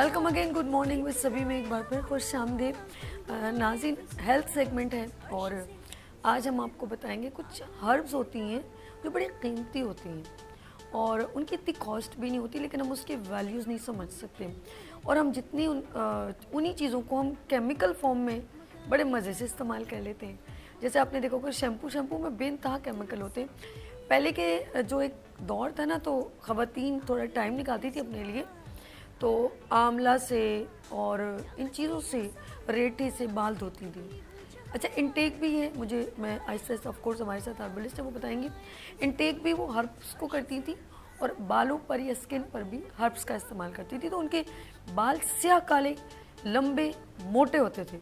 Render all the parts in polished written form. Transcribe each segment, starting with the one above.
Welcome again, good morning with सभी में एक बार फिर खुश आमदीद। नाज़रीन, हेल्थ सेगमेंट है और आज हम आपको बताएंगे कुछ हर्ब्स होती हैं जो बड़ी कीमती होती हैं और उनकी इतनी कॉस्ट भी नहीं होती, लेकिन हम उसके वैल्यूज़ नहीं समझ सकते और हम जितनी उन्हीं चीज़ों को हम केमिकल फॉर्म में बड़े मज़े से इस्तेमाल कर लेते हैं। जैसे आपने देखो कि शैम्पू में बेनतहा केमिकल होते हैं। पहले के जो एक दौर था ना, तो ख़वातीन थोड़ा टाइम निकालती थी अपने लिए, तो आंवला से और इन चीज़ों से, रेठे से बाल धोती थी। अच्छा, इनटेक भी है, मैं आहिस्ता आहिस्ता ऑफ कोर्स हमारे साथ हर्बलिस्ट है वो बताएंगे। इनटेक भी वो हर्ब्स को करती थी और बालों पर या स्किन पर भी हर्ब्स का इस्तेमाल करती थी, तो उनके बाल स्याह काले, लंबे, मोटे होते थे।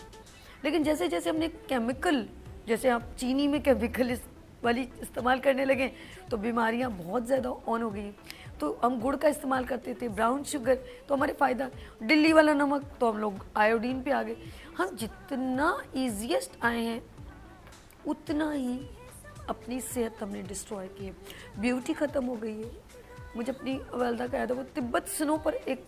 लेकिन जैसे जैसे हमने केमिकल, जैसे आप चीनी में केमिकल वाली इस्तेमाल करने लगे तो बीमारियां बहुत ज़्यादा ऑन हो गई। तो हम गुड़ का इस्तेमाल करते थे, ब्राउन शुगर, तो हमारे फ़ायदा, दिल्ली वाला नमक, तो हम लोग आयोडीन पे आ गए। हम जितना ईजीएस्ट आए हैं उतना ही अपनी सेहत हमने डिस्ट्रॉय की है। ब्यूटी ख़त्म हो गई है। मुझे अपनी वालदा का याद है, वो तिब्बत स्नो पर एक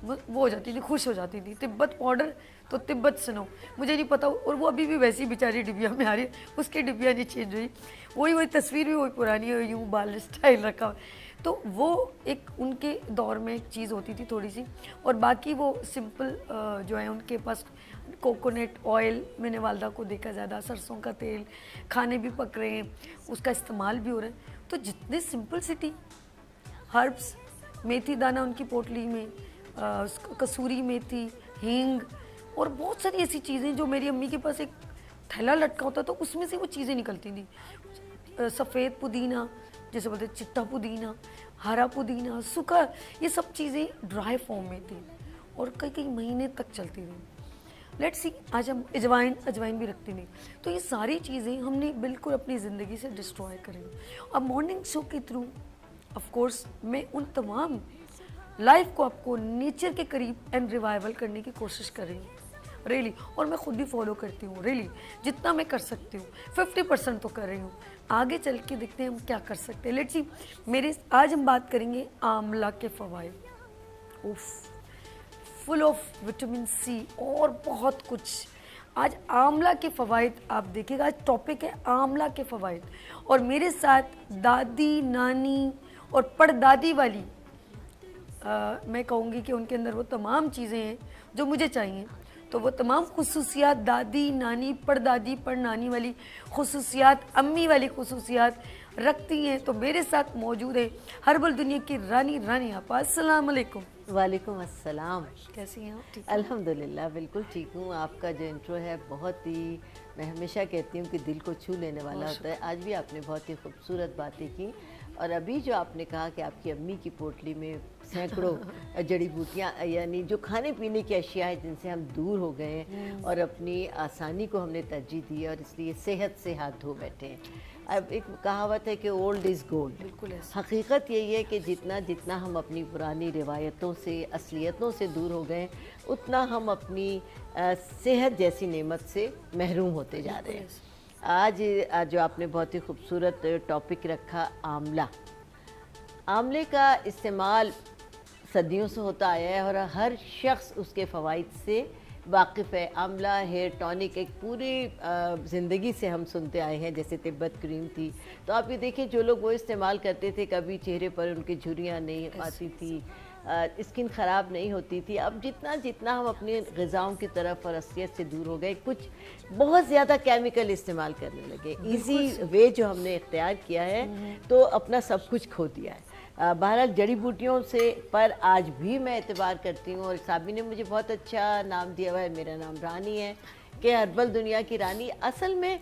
वो हो जाती थी, खुश हो जाती थी, तिब्बत पाउडर तो तिब्बत स्नो, मुझे नहीं पता, और वो अभी भी वैसी बेचारी डिबिया में आ रही है, उसकी डिबिया नहीं चेंज हुई, वही तस्वीर भी वही पुरानी है, यूँ बाल स्टाइल रखा हुआ। तो वो एक उनके दौर में एक चीज़ होती थी थोड़ी सी, और बाकी वो सिंपल जो है उनके पास कोकोनट ऑयल, मैंने वालदा को देखा ज़्यादा, सरसों का तेल, खाने भी पक रहे हैं, उसका इस्तेमाल भी हो रहा है। तो जितने सिंपल हर्ब्स, मेथी दाना उनकी पोटली में, कसूरी मेथी, हींग और बहुत सारी ऐसी चीज़ें, जो मेरी अम्मी के पास एक थैला लटका होता तो उसमें से वो चीज़ें निकलती थी। सफ़ेद पुदीना, जैसे बोलते चिट्टा पुदीना, हरा पुदीना, सूखा, ये सब चीज़ें ड्राई फॉर्म में थी और कई कई महीने तक चलती थी। लेट्स सी, आज हम अजवाइन भी रखते नहीं। तो ये सारी चीज़ें हमने बिल्कुल अपनी ज़िंदगी से डिस्ट्रॉय करेंगे। अब मॉर्निंग शो के थ्रू ऑफ कोर्स मैं उन तमाम लाइफ को आपको नेचर के करीब एंड रिवाइवल करने की कोशिश कर रही हूँ रियली, और मैं खुद भी फॉलो करती हूँ रियली, जितना मैं कर सकती हूँ 50% तो कर रही हूँ। आगे चल के देखते हैं हम क्या कर सकते हैं। लेट्स सी, आज हम बात करेंगे आंवला के फ़वाइद। उफ, फुल ऑफ विटामिन सी और बहुत कुछ। आज आंवला के फ़वाइद आप देखिएगा, आज टॉपिक है आंवला के फ़वाइद, और मेरे साथ दादी, नानी और परदादी वाली मैं कहूँगी कि उनके अंदर वो तमाम चीज़ें हैं जो मुझे चाहिए। तो वो तमाम खुसूसियात, दादी, नानी, परदादी, परनानी वाली खुसूसियात, अम्मी वाली खुसूसियात रखती हैं। तो मेरे साथ मौजूद है हर्बल दुनिया की रानी आपा। अस्सलाम वालेकुम। वालेकुम अस्सलाम। कैसी हैं आप? ठीक? अल्हम्दुलिल्लाह, बिल्कुल ठीक हूँ। आपका जो इंट्रो है बहुत ही, मैं हमेशा कहती हूँ कि दिल को छू लेने वाला होता है। आज भी आपने बहुत ही खूबसूरत बातें की, और अभी जो आपने कहा कि आपकी अम्मी की पोटली में सैकड़ों जड़ी बूटियाँ, यानी जो खाने पीने की अशिया है जिनसे हम दूर हो गए हैं और अपनी आसानी को हमने तरजीह दी है, और इसलिए सेहत से हाथ धो बैठे हैं। अब एक कहावत है कि ओल्ड इज़ गोल्ड। बिल्कुल। हकीकत यही है कि जितना जितना हम अपनी पुरानी रिवायतों से, असलियतों से दूर हो गए, उतना हम अपनी सेहत जैसी नेमत से महरूम होते जा रहे हैं। आज जो आपने बहुत ही खूबसूरत टॉपिक रखा, आंवले का इस्तेमाल सदियों से होता आया है और हर शख्स उसके फ़वाइद से वाकिफ़ है। आंवला हेयर टॉनिक एक पूरी ज़िंदगी से हम सुनते आए हैं। जैसे तिब्बत क्रीम थी, तो आप ये देखिए, जो लोग वो इस्तेमाल करते थे, कभी चेहरे पर उनकी झुर्रियाँ नहीं आती थी, स्किन ख़राब नहीं होती थी। अब जितना जितना हम अपनी ग़िज़ाओं की तरफ और असलियत से दूर हो गए, कुछ बहुत ज़्यादा केमिकल इस्तेमाल करने लगे। इजी वे जो हमने इख्तियार किया है, तो अपना सब कुछ खो दिया है। बहरहाल जड़ी बूटियों से पर आज भी मैं एतबार करती हूँ, और साबी ने मुझे बहुत अच्छा नाम दिया हुआ है, मेरा नाम रानी है, कि हर्बल दुनिया की रानी। असल में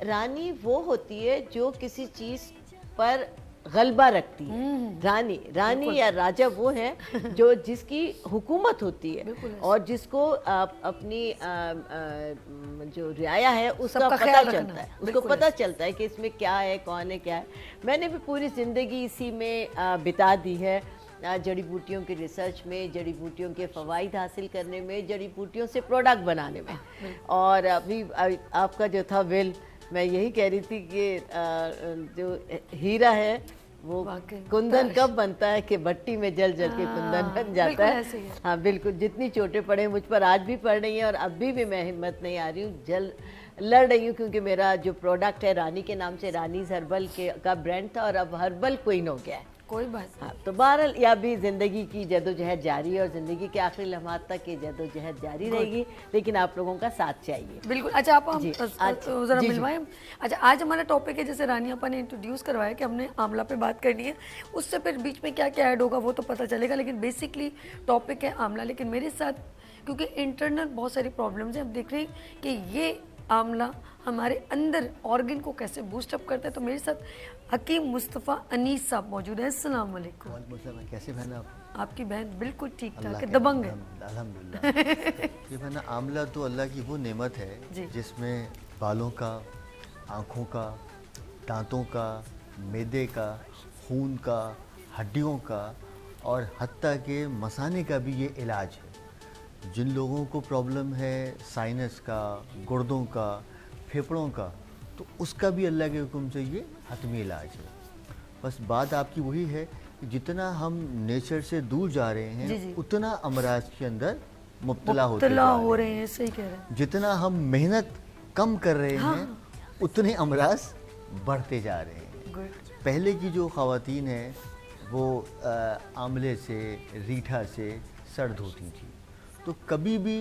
रानी वो होती है जो किसी चीज़ पर गलबा रखती है। रानी या राजा वो है जो जिसकी हुकूमत होती है और जिसको अपनी जो रियाया है उसका पता चलता है, उसको पता चलता है कि इसमें क्या है, कौन है, क्या है। मैंने भी पूरी ज़िंदगी इसी में बिता दी है, जड़ी बूटियों की रिसर्च में, जड़ी बूटियों के फ़वाइद हासिल करने में, जड़ी बूटियों से प्रोडक्ट बनाने में। और अभी आपका जो था विल, मैं यही कह रही थी कि जो हीरा है वो वाकई, कुंदन तर्श। कब बनता है कि भट्टी में जल जल के कुंदन हाँ, बन जाता बिल्कुल है। ऐसे ही है। हाँ बिल्कुल, जितनी चोटें पड़े मुझ पर आज भी पड़ रही हैं और अभी भी मैं हिम्मत नहीं आ रही हूँ, लड़ रही हूँ, क्योंकि मेरा जो प्रोडक्ट है रानी के नाम से, रानीज हर्बल का ब्रांड था और अब हर्बल क्वीन हो गया है। कोई बात नहीं। हाँ, तो बहरहाल या भी ज़िंदगी की जदोजहद जारी है और ज़िंदगी के आखिरी लम्हात तक ये जदोजहद जारी रहेगी, लेकिन आप लोगों का साथ चाहिए। बिल्कुल। अच्छा, आप हम जी, जरा जी, जी। मिलवाएं। अच्छा, आज हमारा टॉपिक है, जैसे रानी अपा ने इंट्रोड्यूस करवाया कि हमने आंवला पे बात करनी है, उससे फिर बीच में क्या क्या ऐड होगा वो तो पता चलेगा, लेकिन बेसिकली टॉपिक है आंवला। लेकिन मेरे साथ क्योंकि इंटरनल बहुत सारी प्रॉब्लम्स हैं, हम देख रहे हैं कि ये आंवला हमारे अंदर ऑर्गन को कैसे बूस्ट अप करता है, तो मेरे साथ हकीम मुस्तफ़ा अनीस साहब मौजूद हैं। अस्सलाम वालेकुम। वालेकुम अस्सलाम, कैसे बहना आप? आपकी बहन बिल्कुल ठीक ठाक अल्लाह है, के दबंग है। अल्हम्दुलिल्लाह। ये बहना, आंवला तो अल्लाह की वो नेमत जी। है जिसमें बालों का, आँखों का, दांतों का, मैदे का, खून का, हड्डियों का और हत्ता के मसाने का भी ये इलाज है। जिन लोगों को प्रॉब्लम है साइनस का, गुर्दों का, फेफड़ों का, तो उसका भी अल्लाह के हुक्म से ये हतमी इलाज है। बस बात आपकी वही है कि जितना हम नेचर से दूर जा रहे जी, जी। हैं उतना अमराज के अंदर मुब्तला होते मुब्तला जा हो रहे रहे हैं, सही कह रहे हैं। हैं। जितना हम मेहनत कम कर रहे हाँ। हैं उतने अमराज बढ़ते जा रहे हैं। गुड। पहले की जो ख़वातीन हैं वो आंवले से, रीठा से सर धोती थी, तो कभी भी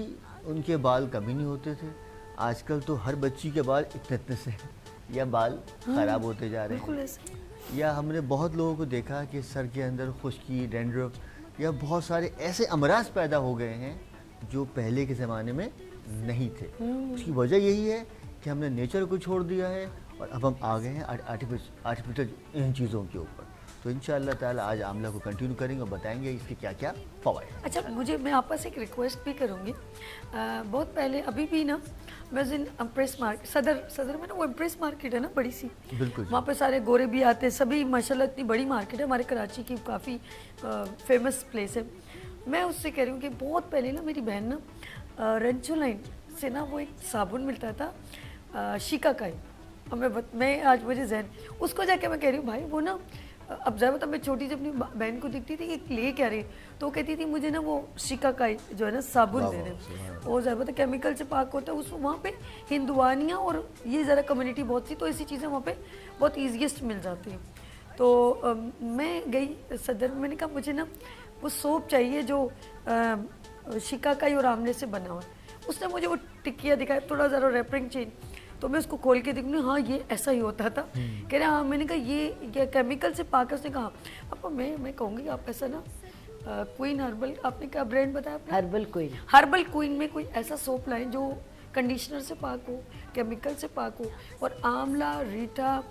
उनके बाल कभी नहीं होते थे। आजकल तो हर बच्ची के बाल इतने इतने से हैं, या बाल ख़राब होते जा रहे बिल्कुल हैं। ऐसे। या हमने बहुत लोगों को देखा कि सर के अंदर खुश्की, डैंड्रफ या बहुत सारे ऐसे अमराज पैदा हो गए हैं जो पहले के ज़माने में नहीं थे। उसकी वजह यही है कि हमने नेचर को छोड़ दिया है और अब हम आ गए हैं आर्टिफिशियल इन चीज़ों के ऊपर। तो इंशाअल्लाह ताला आज आंवला को कंटिन्यू करेंगे और बताएंगे इसके क्या क्या फ़वाइद हैं। अच्छा, मुझे मैं आप पास एक रिक्वेस्ट भी करूँगी। बहुत पहले अभी भी ना मैं उस दिन इम्प्रेस मार्केट, सदर में ना वो इम्प्रेस मार्केट है ना, बड़ी सी, बिल्कुल जी। वहाँ पे सारे गोरे भी आते हैं, सभी माशाल्लाह इतनी बड़ी मार्केट है, हमारे कराची की काफ़ी फेमस प्लेस है। मैं उससे कह रही हूँ कि बहुत पहले ना मेरी बहन ना रेंचो लाइन से ना वो एक साबुन मिलता था शिकाकाई, और मैं आज मुझे जहन उसको जाके मैं कह रही हूँ भाई वो ना, अब ज़्यादा तब मैं छोटी जब अपनी बहन को दिखती थी कि ले क्या रही, तो वो कहती थी मुझे ना वो शिकाकाई जो है ना साबुन वाह, दे वाह, रहे, सुभान और ज़्यादा केमिकल से पाक होता है उस वहाँ पे हिंदुआनियाँ और ये ज़रा कम्युनिटी बहुत थी, तो ऐसी चीज़ें वहाँ पे बहुत ईजीएस्ट मिल जाती हैं। तो मैं गई सदर में, मैंने कहा मुझे ना वो सोप चाहिए जो शिकाकाई और आमले से बना हुआ है। उसने मुझे वो टिकिया दिखाया, थोड़ा ज़रा रैपरिंग चेंज, तो मैं उसको खोल के देखूँ, हाँ ये ऐसा ही होता था। कह रहे हाँ, मैंने कहा ये केमिकल से पाकर, उसने कहा पापा मैं कहूँगी आप ऐसा ना क्वीन हर्बल, आपने क्या ब्रांड बताया आपने? Herbal queen. हर्बल क्वीन में कोई ऐसा सोप लाएं जो कंडीशनर से पाक हो, केमिकल से पाक हो, और आंवला, रीठा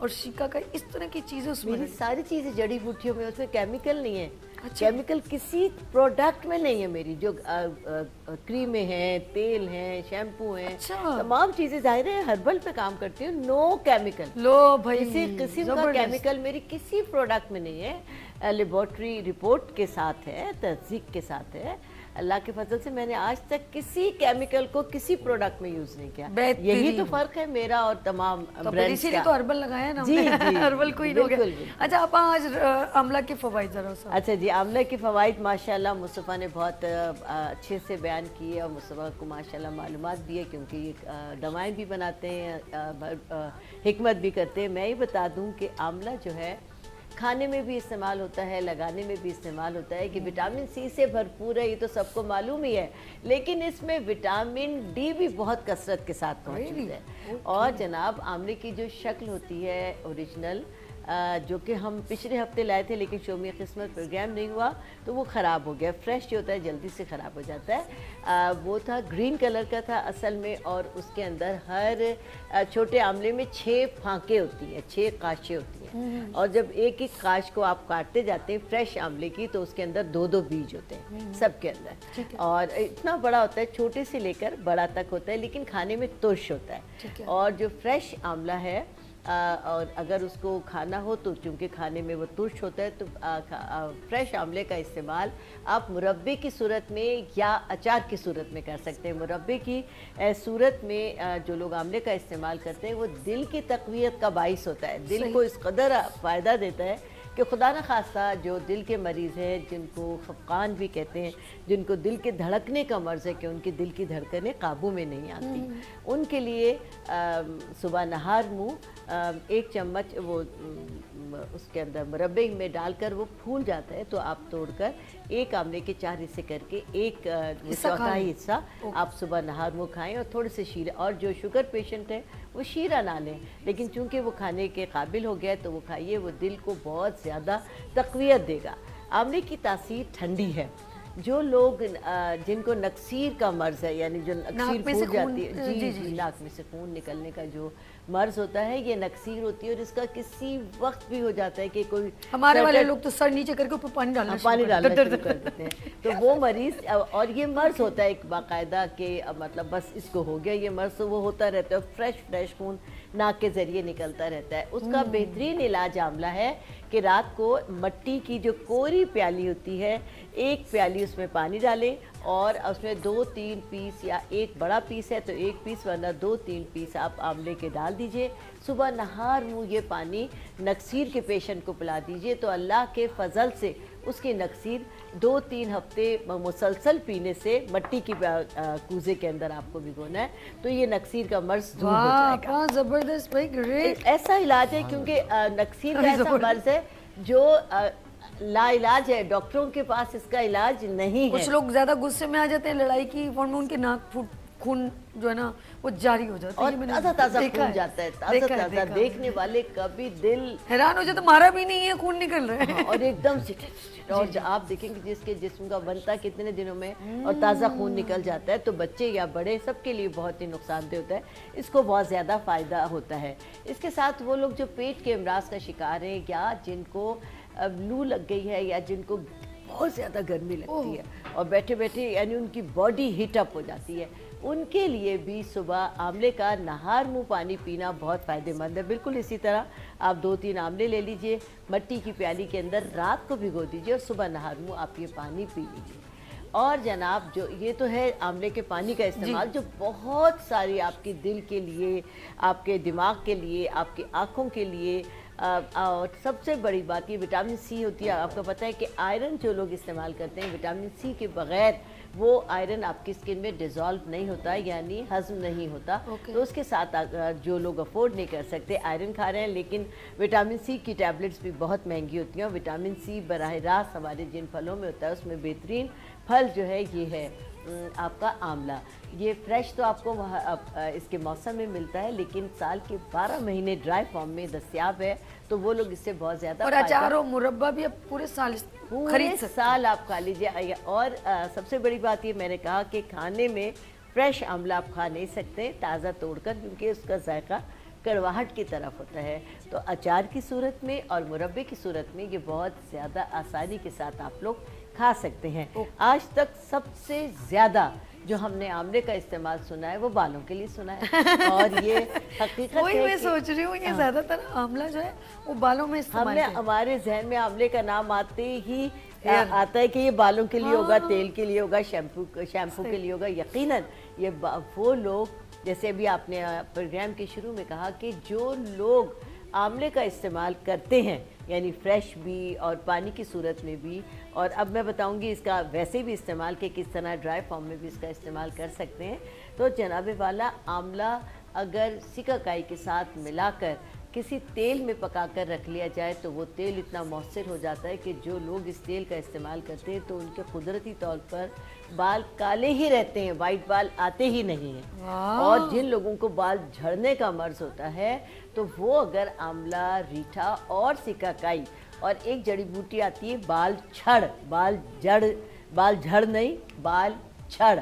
और शिकाकाई इस तरह की चीज़ें उसमें मेरी डलें। सारी चीज़ें जड़ी बूटियों में, उसमें केमिकल नहीं है। अच्छा। केमिकल किसी प्रोडक्ट में नहीं है। मेरी जो क्रीमें हैं, तेल हैं, शैम्पू हैं, अच्छा। तमाम चीज़ें ज़ाहिर है हर्बल पे काम करती हूँ। नो केमिकल, लो भाई, किसी किस्म का जबरदस्त। केमिकल मेरी किसी प्रोडक्ट में नहीं है। लेबोरेटरी रिपोर्ट के साथ है, तस्दीक के साथ है। अल्लाह के फजल से मैंने आज तक किसी केमिकल को किसी प्रोडक्ट में यूज़ नहीं किया। बेहतरीन। यही तो फ़र्क है मेरा और तमाम तो फिर ब्रांड्स इसीलिए का। तो हर्बल लगाया ना जी, हमने। जी, हर्बल क्वीन हो गया। बिल्कुल, बिल्कुल। अच्छा, आप आज आंवला के फवाइद जरा सा। अच्छा जी, आंवले के फ़वाइद माशाल्लाह मुस्तफ़ा ने बहुत अच्छे से बयान किए और मुस्तफ़ा को माशाल्लाह मालूमात भी है, क्योंकि ये दवाएं भी बनाते हैं, हिकमत भी करते हैं। मैं ही बता दूं कि आंवला जो है खाने में भी इस्तेमाल होता है, लगाने में भी इस्तेमाल होता है, कि विटामिन सी से भरपूर है, ये तो सबको मालूम ही है, लेकिन इसमें विटामिन डी भी बहुत कसरत के साथ मौजूद है। और जनाब, आंवले की जो शक्ल होती है ओरिजिनल, जो कि हम पिछले हफ्ते लाए थे लेकिन शोमी किस्मत प्रोग्राम नहीं हुआ तो वो ख़राब हो गया। फ्रेश जो होता है जल्दी से ख़राब हो जाता है। वो था ग्रीन कलर का था असल में, और उसके अंदर हर छोटे आंवले में 6 फांके होती हैं, 6 काशें होती हैं, और जब एक एक काश को आप काटते जाते हैं फ्रेश आंवले की, तो उसके अंदर 2-2 बीज होते हैं सबके अंदर, और इतना बड़ा होता है, छोटे से लेकर बड़ा तक होता है, लेकिन खाने में तुर्श होता है। और जो फ्रेश आंवला है और अगर उसको खाना हो तो चूँकि खाने में वो तुर्श होता है तो फ्रेश आंवले का इस्तेमाल आप मुरब्बे की सूरत में या अचार की सूरत में कर सकते हैं। मुरब्बे की सूरत में जो लोग आंवले का इस्तेमाल करते हैं वो दिल की तक़वियत का बाइस होता है, दिल को इस कदर फ़ायदा देता है कि खुदा न खास्ता जो दिल के मरीज़ हैं, जिनको खफकान भी कहते हैं, जिनको दिल के धड़कने का मर्ज़ है कि उनकी दिल की धड़कनें काबू में नहीं आती, उनके लिए सुबह नहार मुँह 1 चम्मच वो उसके अंदर मुरब्बे में डालकर वो फूल जाता है तो आप तोड़कर 1 आंवले के 4 हिस्से करके 1 चौथाई हिस्सा आप सुबह नहार मुँह खाएँ और थोड़े से शीरा, और जो शुगर पेशेंट है वो शीरा ना लें, लेकिन चूंकि वो खाने के काबिल हो गया है तो वो खाइए, वो दिल को बहुत ज़्यादा तक़वियत देगा। आंवले की तासीर ठंडी है। जो लोग जिनको नक्सीर का मर्ज़ है, यानी जो नक्सीर फूट जाती है, जी, नाक में से खून निकलने का जो मर्ज़ होता है, ये नक्सीर होती है और इसका किसी वक्त भी हो जाता है कि कोई हमारे वाले लोग तो सर नीचे करके ऊपर पानी डालना शुरू कर देते हैं, तो वो मरीज़, और ये मर्ज़ होता है एक बाकायदा के मतलब बस इसको हो गया ये मर्ज़, तो वो होता रहता है, फ्रेश खून नाक के ज़रिए निकलता रहता है। उसका बेहतरीन इलाज आंवला है कि रात को मट्टी की जो कोरी प्याली होती है, 1 प्याली उसमें पानी डालें और उसमें 2-3 पीस, या 1 बड़ा पीस है तो 1 पीस, वरना 2-3 पीस आप आंवले के डाल दीजिए। सुबह नहार मुँह ये पानी नक्सीर के पेशेंट को पिला दीजिए तो अल्लाह के फजल से उसकी नक्सीर 2-3 हफ्ते मुसलसल पीने से, मट्टी की कूजे के अंदर आपको भिगोना है तो ये नक्सीर का मर्ज़ दूर हो जाएगा। जबरदस्त भाई, ग्रेट। ऐसा इलाज है क्योंकि नक्सीर का ऐसा मर्ज़ है जो लाइलाज है, डॉक्टरों के पास इसका इलाज नहीं है। कुछ लोग ज्यादा गुस्से में आ जाते हैं, लड़ाई की फॉर्म में उनके नाक फूट, खून जो है ना वो जारी हो जाता है, और ताज़ा खून जाता है, ताज़ा देखने वाले कभी दिल हैरान हो जाता, मारा भी नहीं है, खून निकल रहा है। और एकदम से और आप देखेंगे जिसके जिस्म का बनता कितने दिनों में और ताज़ा खून निकल जाता है तो बच्चे या बड़े सबके लिए बहुत ही नुकसानदेह होता है, इसको बहुत ज़्यादा फ़ायदा होता है। इसके साथ वो लोग जो पेट के अमराज का शिकार हैं या जिनको लू लग गई है या जिनको बहुत ज़्यादा गर्मी लगती है और बैठे बैठे यानी उनकी बॉडी हीट अप हो जाती है, उनके लिए भी सुबह आंवले का नहार मुँह पानी पीना बहुत फ़ायदेमंद है। बिल्कुल इसी तरह आप 2-3 आंवले ले लीजिए, मट्टी की प्याली के अंदर रात को भिगो दीजिए और सुबह नहार मुँह आप ये पानी पी लीजिए। और जनाब जो ये तो है आंवले के पानी का इस्तेमाल जो बहुत सारी आपके दिल के लिए, आपके दिमाग के लिए, आपकी आँखों के लिए, और सबसे बड़ी बात ये विटामिन सी होती है। आपको पता है कि आयरन जो लोग इस्तेमाल करते हैं, विटामिन सी के बग़ैर वो आयरन आपकी स्किन में डिज़ोल्व नहीं होता, यानी हज़म नहीं होता। तो उसके साथ जो लोग अफोर्ड नहीं कर सकते आयरन खा रहे हैं, लेकिन विटामिन सी की टैबलेट्स भी बहुत महंगी होती हैं। विटामिन सी बराह रास्त हमारे जिन फलों में होता है उसमें बेहतरीन फल जो है ये है आपका आंवला। ये फ्रेश तो आपको इसके मौसम में मिलता है, लेकिन साल के 12 महीने ड्राई फॉर्म में दस्तियाब है, तो वो लोग इससे बहुत ज़्यादा, और अचार और मुरब्बा भी अब पूरे साल आप खा लीजिए। और सबसे बड़ी बात ये मैंने कहा कि खाने में फ्रेश आंवला आप खा नहीं सकते ताज़ा तोड़कर, क्योंकि उसका जायका कड़वाहट की तरफ होता है। तो अचार की सूरत में और मुरब्बे की सूरत में ये बहुत ज़्यादा आसानी के साथ आप लोग खा सकते हैं। आज तक सबसे ज़्यादा जो हमने आंवले का इस्तेमाल सुना है वो बालों के लिए सुना है, और ये हकीकत है। वही मैं सोच रही हूँ, ये ज़्यादातर आंवला जो है वो बालों में इस्तेमाल हमारे जहन में आंवले का नाम आते ही आता है कि ये बालों के लिए होगा, तेल के लिए होगा, शैम्पू के लिए होगा। यकीनन ये वो लोग, जैसे अभी आपने प्रोग्राम के शुरू में कहा कि जो लोग आंवले का इस्तेमाल करते हैं, यानी फ्रेश भी और पानी की सूरत में भी, और अब मैं बताऊंगी इसका वैसे भी इस्तेमाल कि किस तरह ड्राई फॉर्म में भी इसका इस्तेमाल कर सकते हैं। तो जनाबे वाला आंवला अगर सिकाकाई के साथ मिलाकर किसी तेल में पकाकर रख लिया जाए तो वो तेल इतना मौसर हो जाता है कि जो लोग इस तेल का इस्तेमाल करते हैं तो उनके कुदरती तौर पर बाल काले ही रहते हैं, वाइट बाल आते ही नहीं हैं। और जिन लोगों को बाल झड़ने का मर्ज होता है तो वो अगर आंवला, रीठा और सिकाकाई और एक जड़ी बूटी आती है बाल झड़ नहीं, बाल छड़,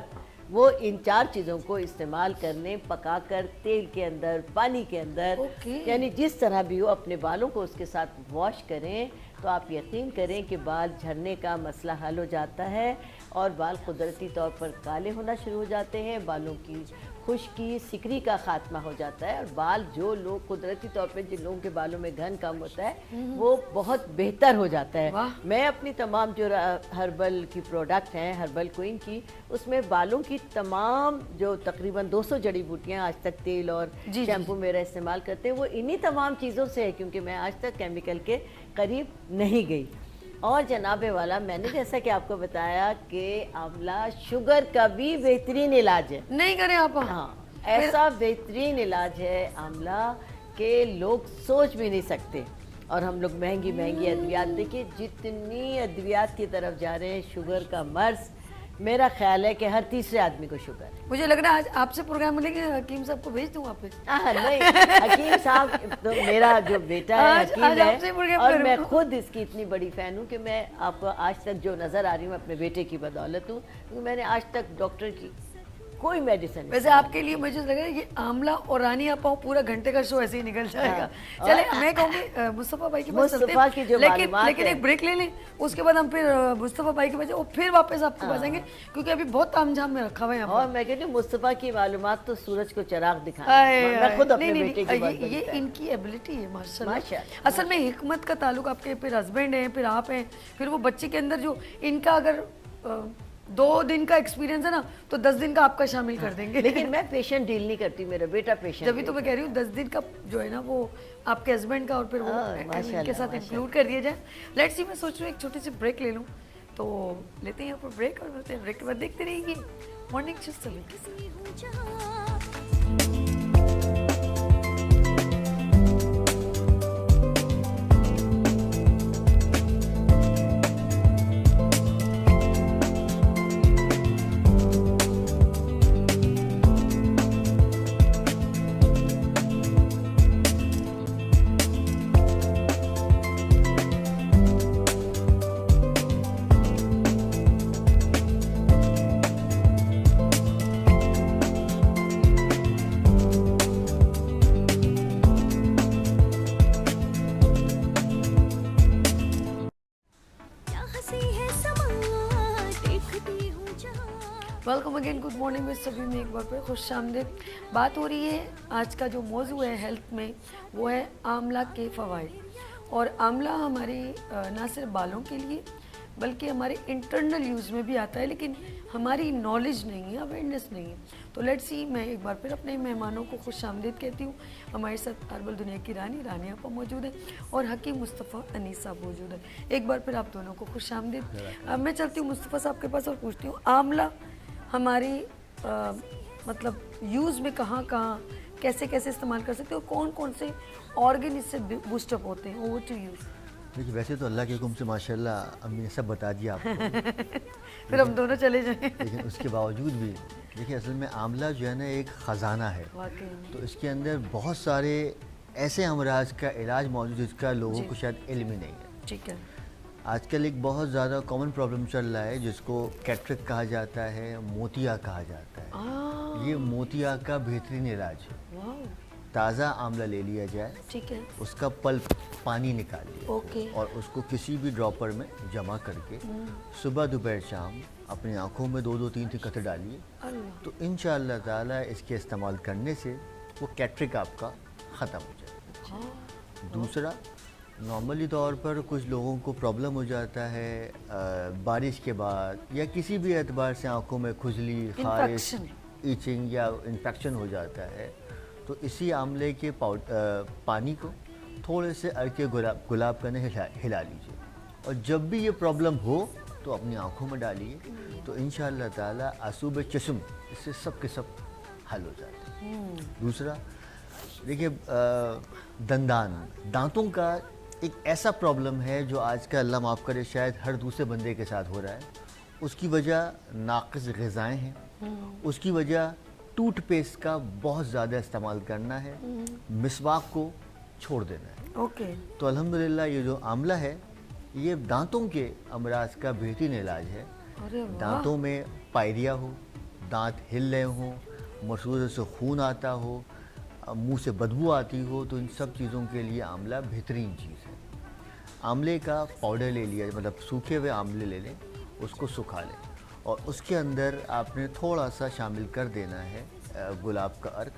वो इन 4 चीज़ों को इस्तेमाल करने, पकाकर तेल के अंदर, पानी के अंदर, यानी जिस तरह भी हो अपने बालों को उसके साथ वॉश करें तो आप यकीन करें कि बाल झड़ने का मसला हल हो जाता है और बाल कुदरती तौर पर काले होना शुरू हो जाते हैं, बालों की खुश्की, सिकरी का खात्मा हो जाता है और बाल जो लोग कुदरती तौर पे जिन लोगों के बालों में घन कम होता है वो बहुत बेहतर हो जाता है। वाह। मैं अपनी तमाम जो हर्बल की प्रोडक्ट हैं, हर्बल क्वीन की, उसमें बालों की तमाम जो तकरीबन 200 जड़ी बूटियाँ आज तक तेल और जी, जी, शैम्पू मेरा इस्तेमाल करते हैं वो इन्हीं तमाम चीज़ों से है, क्योंकि मैं आज तक केमिकल के करीब नहीं गई। और जनाबे वाला, मैंने जैसा कि आपको बताया कि आंवला शुगर का भी बेहतरीन इलाज है। नहीं करें आप? हाँ, ऐसा बेहतरीन इलाज है आंवला के लोग सोच भी नहीं सकते। और हम लोग महंगी महंगी अद्वियात, देखिए जितनी अद्वियात की तरफ जा रहे हैं, शुगर का मर्ज, मेरा ख्याल है कि हर तीसरे आदमी को शुगर है। मुझे लग रहा है आज आपसे प्रोग्राम मिलेंगे, हकीम साहब को भेज दूँ वहाँ पे। नहीं, हकीम साहब तो मेरा जो बेटा है आज हकीम आपसे प्रोग्राम है और करूँ। मैं खुद इसकी इतनी बड़ी फ़ैन हूँ कि मैं आपको आज तक जो नज़र आ रही हूँ अपने बेटे की बदौलत हूँ, क्योंकि मैंने आज तक डॉक्टर की कोई मेडिसिन वैसे आपके लिए मुझे लग रहा है ये आंवला और रानी आपा पूरा घंटे का शो ऐसे ही निकल जाएगा। हाँ। चले, मैं कहूँगी मुस्तफ़ा भाई के पास चलते मुस्तफ़ा की हैं, जो लेकिन मालूमात है। एक ब्रेक ले लें, उसके बाद हम फिर मुस्तफ़ा भाई के पास और फिर वापस आपके पास आएंगे, क्योंकि अभी बहुत तामझाम में रखा हुआ है यहाँ और पर। मैं कहती हूँ मुस्तफ़ा की मालूमात तो सूरज को चराग दिखा। आए, मैं खुद आए, अपने नहीं, बेटे की नहीं, बात ये बताता हूं। इनकी एबिलिटी है माशाल्लाह। माशाल्लाह। असल में हिकमत का ताल्लुक आपके फिर हस्बैंड हैं, फिर आप हैं, फिर वो बच्चे के अंदर जो इनका अगर 2 दिन का एक्सपीरियंस है ना, तो 10 दिन का आपका शामिल कर देंगे। लेकिन मैं पेशेंट डील नहीं करती, मेरा बेटा पेशेंट। जब तो मैं कह रही हूँ 10 दिन का जो है ना वो आपके हस्बैंड का और फिर वो माशाल्लाह, इनके साथ इंक्लूड कर दिया जाए। लेट्स सी, मैं सोच रही हूँ एक छोटी सी ब्रेक ले लूँ, तो लेते हैं यहाँ पर ब्रेक और मिलते हैं ब्रेक के बाद। देखते रहिए मॉर्निंग शो सभी के साथ। वेलकम अगेन, गुड मॉर्निंग में सभी में एक बार फिर खुश आमदीद। बात हो रही है आज का जो मौजू है हेल्थ में, वो है आंवला के फ़वाइद। और आंवला हमारे ना सिर्फ बालों के लिए बल्कि हमारे इंटरनल यूज़ में भी आता है, लेकिन हमारी नॉलेज नहीं है, अवेयरनेस नहीं है। तो लेट्स सी, मैं एक बार फिर अपने मेहमानों को खुश आमदीद कहती हूँ। हमारे साथ हर्बल दुनिया की रानी आपा मौजूद है और हकीम मुस्तफ़ा अनीस साहब मौजूद है। एक बार फिर आप दोनों को खुश आमदीद। अब मैं चलती हूँ मुस्तफ़ा साहब के पास और पूछती हूँ, आंवला हमारी मतलब यूज़ में कहाँ कहाँ कैसे कैसे इस्तेमाल कर सकते हैं और कौन कौन से ऑर्गन इससे बूस्टअप होते हैं? Over to you. देखिए, वैसे तो अल्लाह के हुक्म से माशाल्लाह अम्मी ने सब बता दिया आपको। फिर हम दोनों चले जाएं। लेकिन उसके बावजूद भी देखिए, असल में आंवला जो है ना एक ख़जाना है। वाकई में। तो इसके अंदर बहुत सारे ऐसे अमराज का इलाज मौजूद है जिसका लोगों को शायद इल्म ही नहीं है। ठीक है। आजकल एक बहुत ज़्यादा कॉमन प्रॉब्लम चल रहा है जिसको कैटरेक्ट कहा जाता है, मोतिया कहा जाता है। ये मोतिया का बेहतरीन इलाज है। वाह, ताज़ा आंवला ले लिया जाए, ठीक है। उसका पल्प पानी निकाल लिया ओके। और उसको किसी भी ड्रॉपर में जमा करके सुबह दोपहर शाम अपनी आँखों में 2-2 3-3 कतरे डालिए, अल्लाह। तो इंशाअल्लाह ताला इसके इस्तेमाल करने से वो कैटरेक्ट आपका ख़त्म हो जाएगा। हाँ। दूसरा, नॉर्मली तौर पर कुछ लोगों को प्रॉब्लम हो जाता है बारिश के बाद या किसी भी एतबार से आंखों में खुजली, खारिश, ईचिंग या इन्फेक्शन हो जाता है, तो इसी आंवले के पानी को थोड़े से अरके गुलाब का हिला लीजिए और जब भी ये प्रॉब्लम हो तो अपनी आंखों में डालिए, तो इंशाअल्लाह ताला आसूब चश्म इससे सब के सब हल हो जाते हैं। दूसरा, देखिए दांतों का एक ऐसा प्रॉब्लम है जो आज का अल्लाह माफ़ करे शायद हर दूसरे बंदे के साथ हो रहा है। उसकी वजह नाक़िस ग़िज़ाएँ हैं, उसकी वजह टूथपेस्ट का बहुत ज़्यादा इस्तेमाल करना है, मिसवाक को छोड़ देना है। ओके। तो अल्हम्दुलिल्लाह ये जो आंवला है ये दांतों के अमराज का बेहतरीन इलाज है। अरे वाह। दांतों में पायरिया हो, दांत हिल रहे हों, मसूड़े से खून आता हो, मुंह से बदबू आती हो, तो इन सब चीज़ों के लिए आंवला बेहतरीन चीज़ है। आंवले का पाउडर ले लिया, मतलब सूखे हुए आंवले ले लें, उसको सुखा लें और उसके अंदर आपने थोड़ा सा शामिल कर देना है गुलाब का अर्क।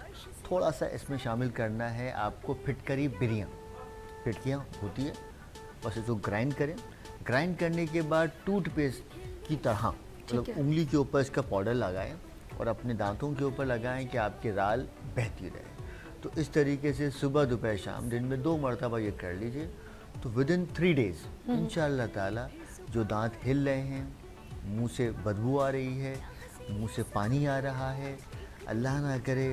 थोड़ा सा इसमें शामिल करना है आपको फिटकरी बिरियाँ, फिटकियाँ होती है, बस इसको ग्राइंड करें। ग्राइंड करने के बाद टूथपेस्ट की तरह मतलब उंगली के ऊपर इसका पाउडर लगाएं और अपने दांतों के ऊपर लगाएं कि आपकी राल बहती रहे। तो इस तरीके से सुबह दोपहर शाम दिन में 2 मरतबा ये कर लीजिए, तो विद इन 3 डेज़ इंशाअल्लाह ताला जो दांत हिल रहे हैं, मुंह से बदबू आ रही है, मुंह से पानी आ रहा है, अल्लाह ना करे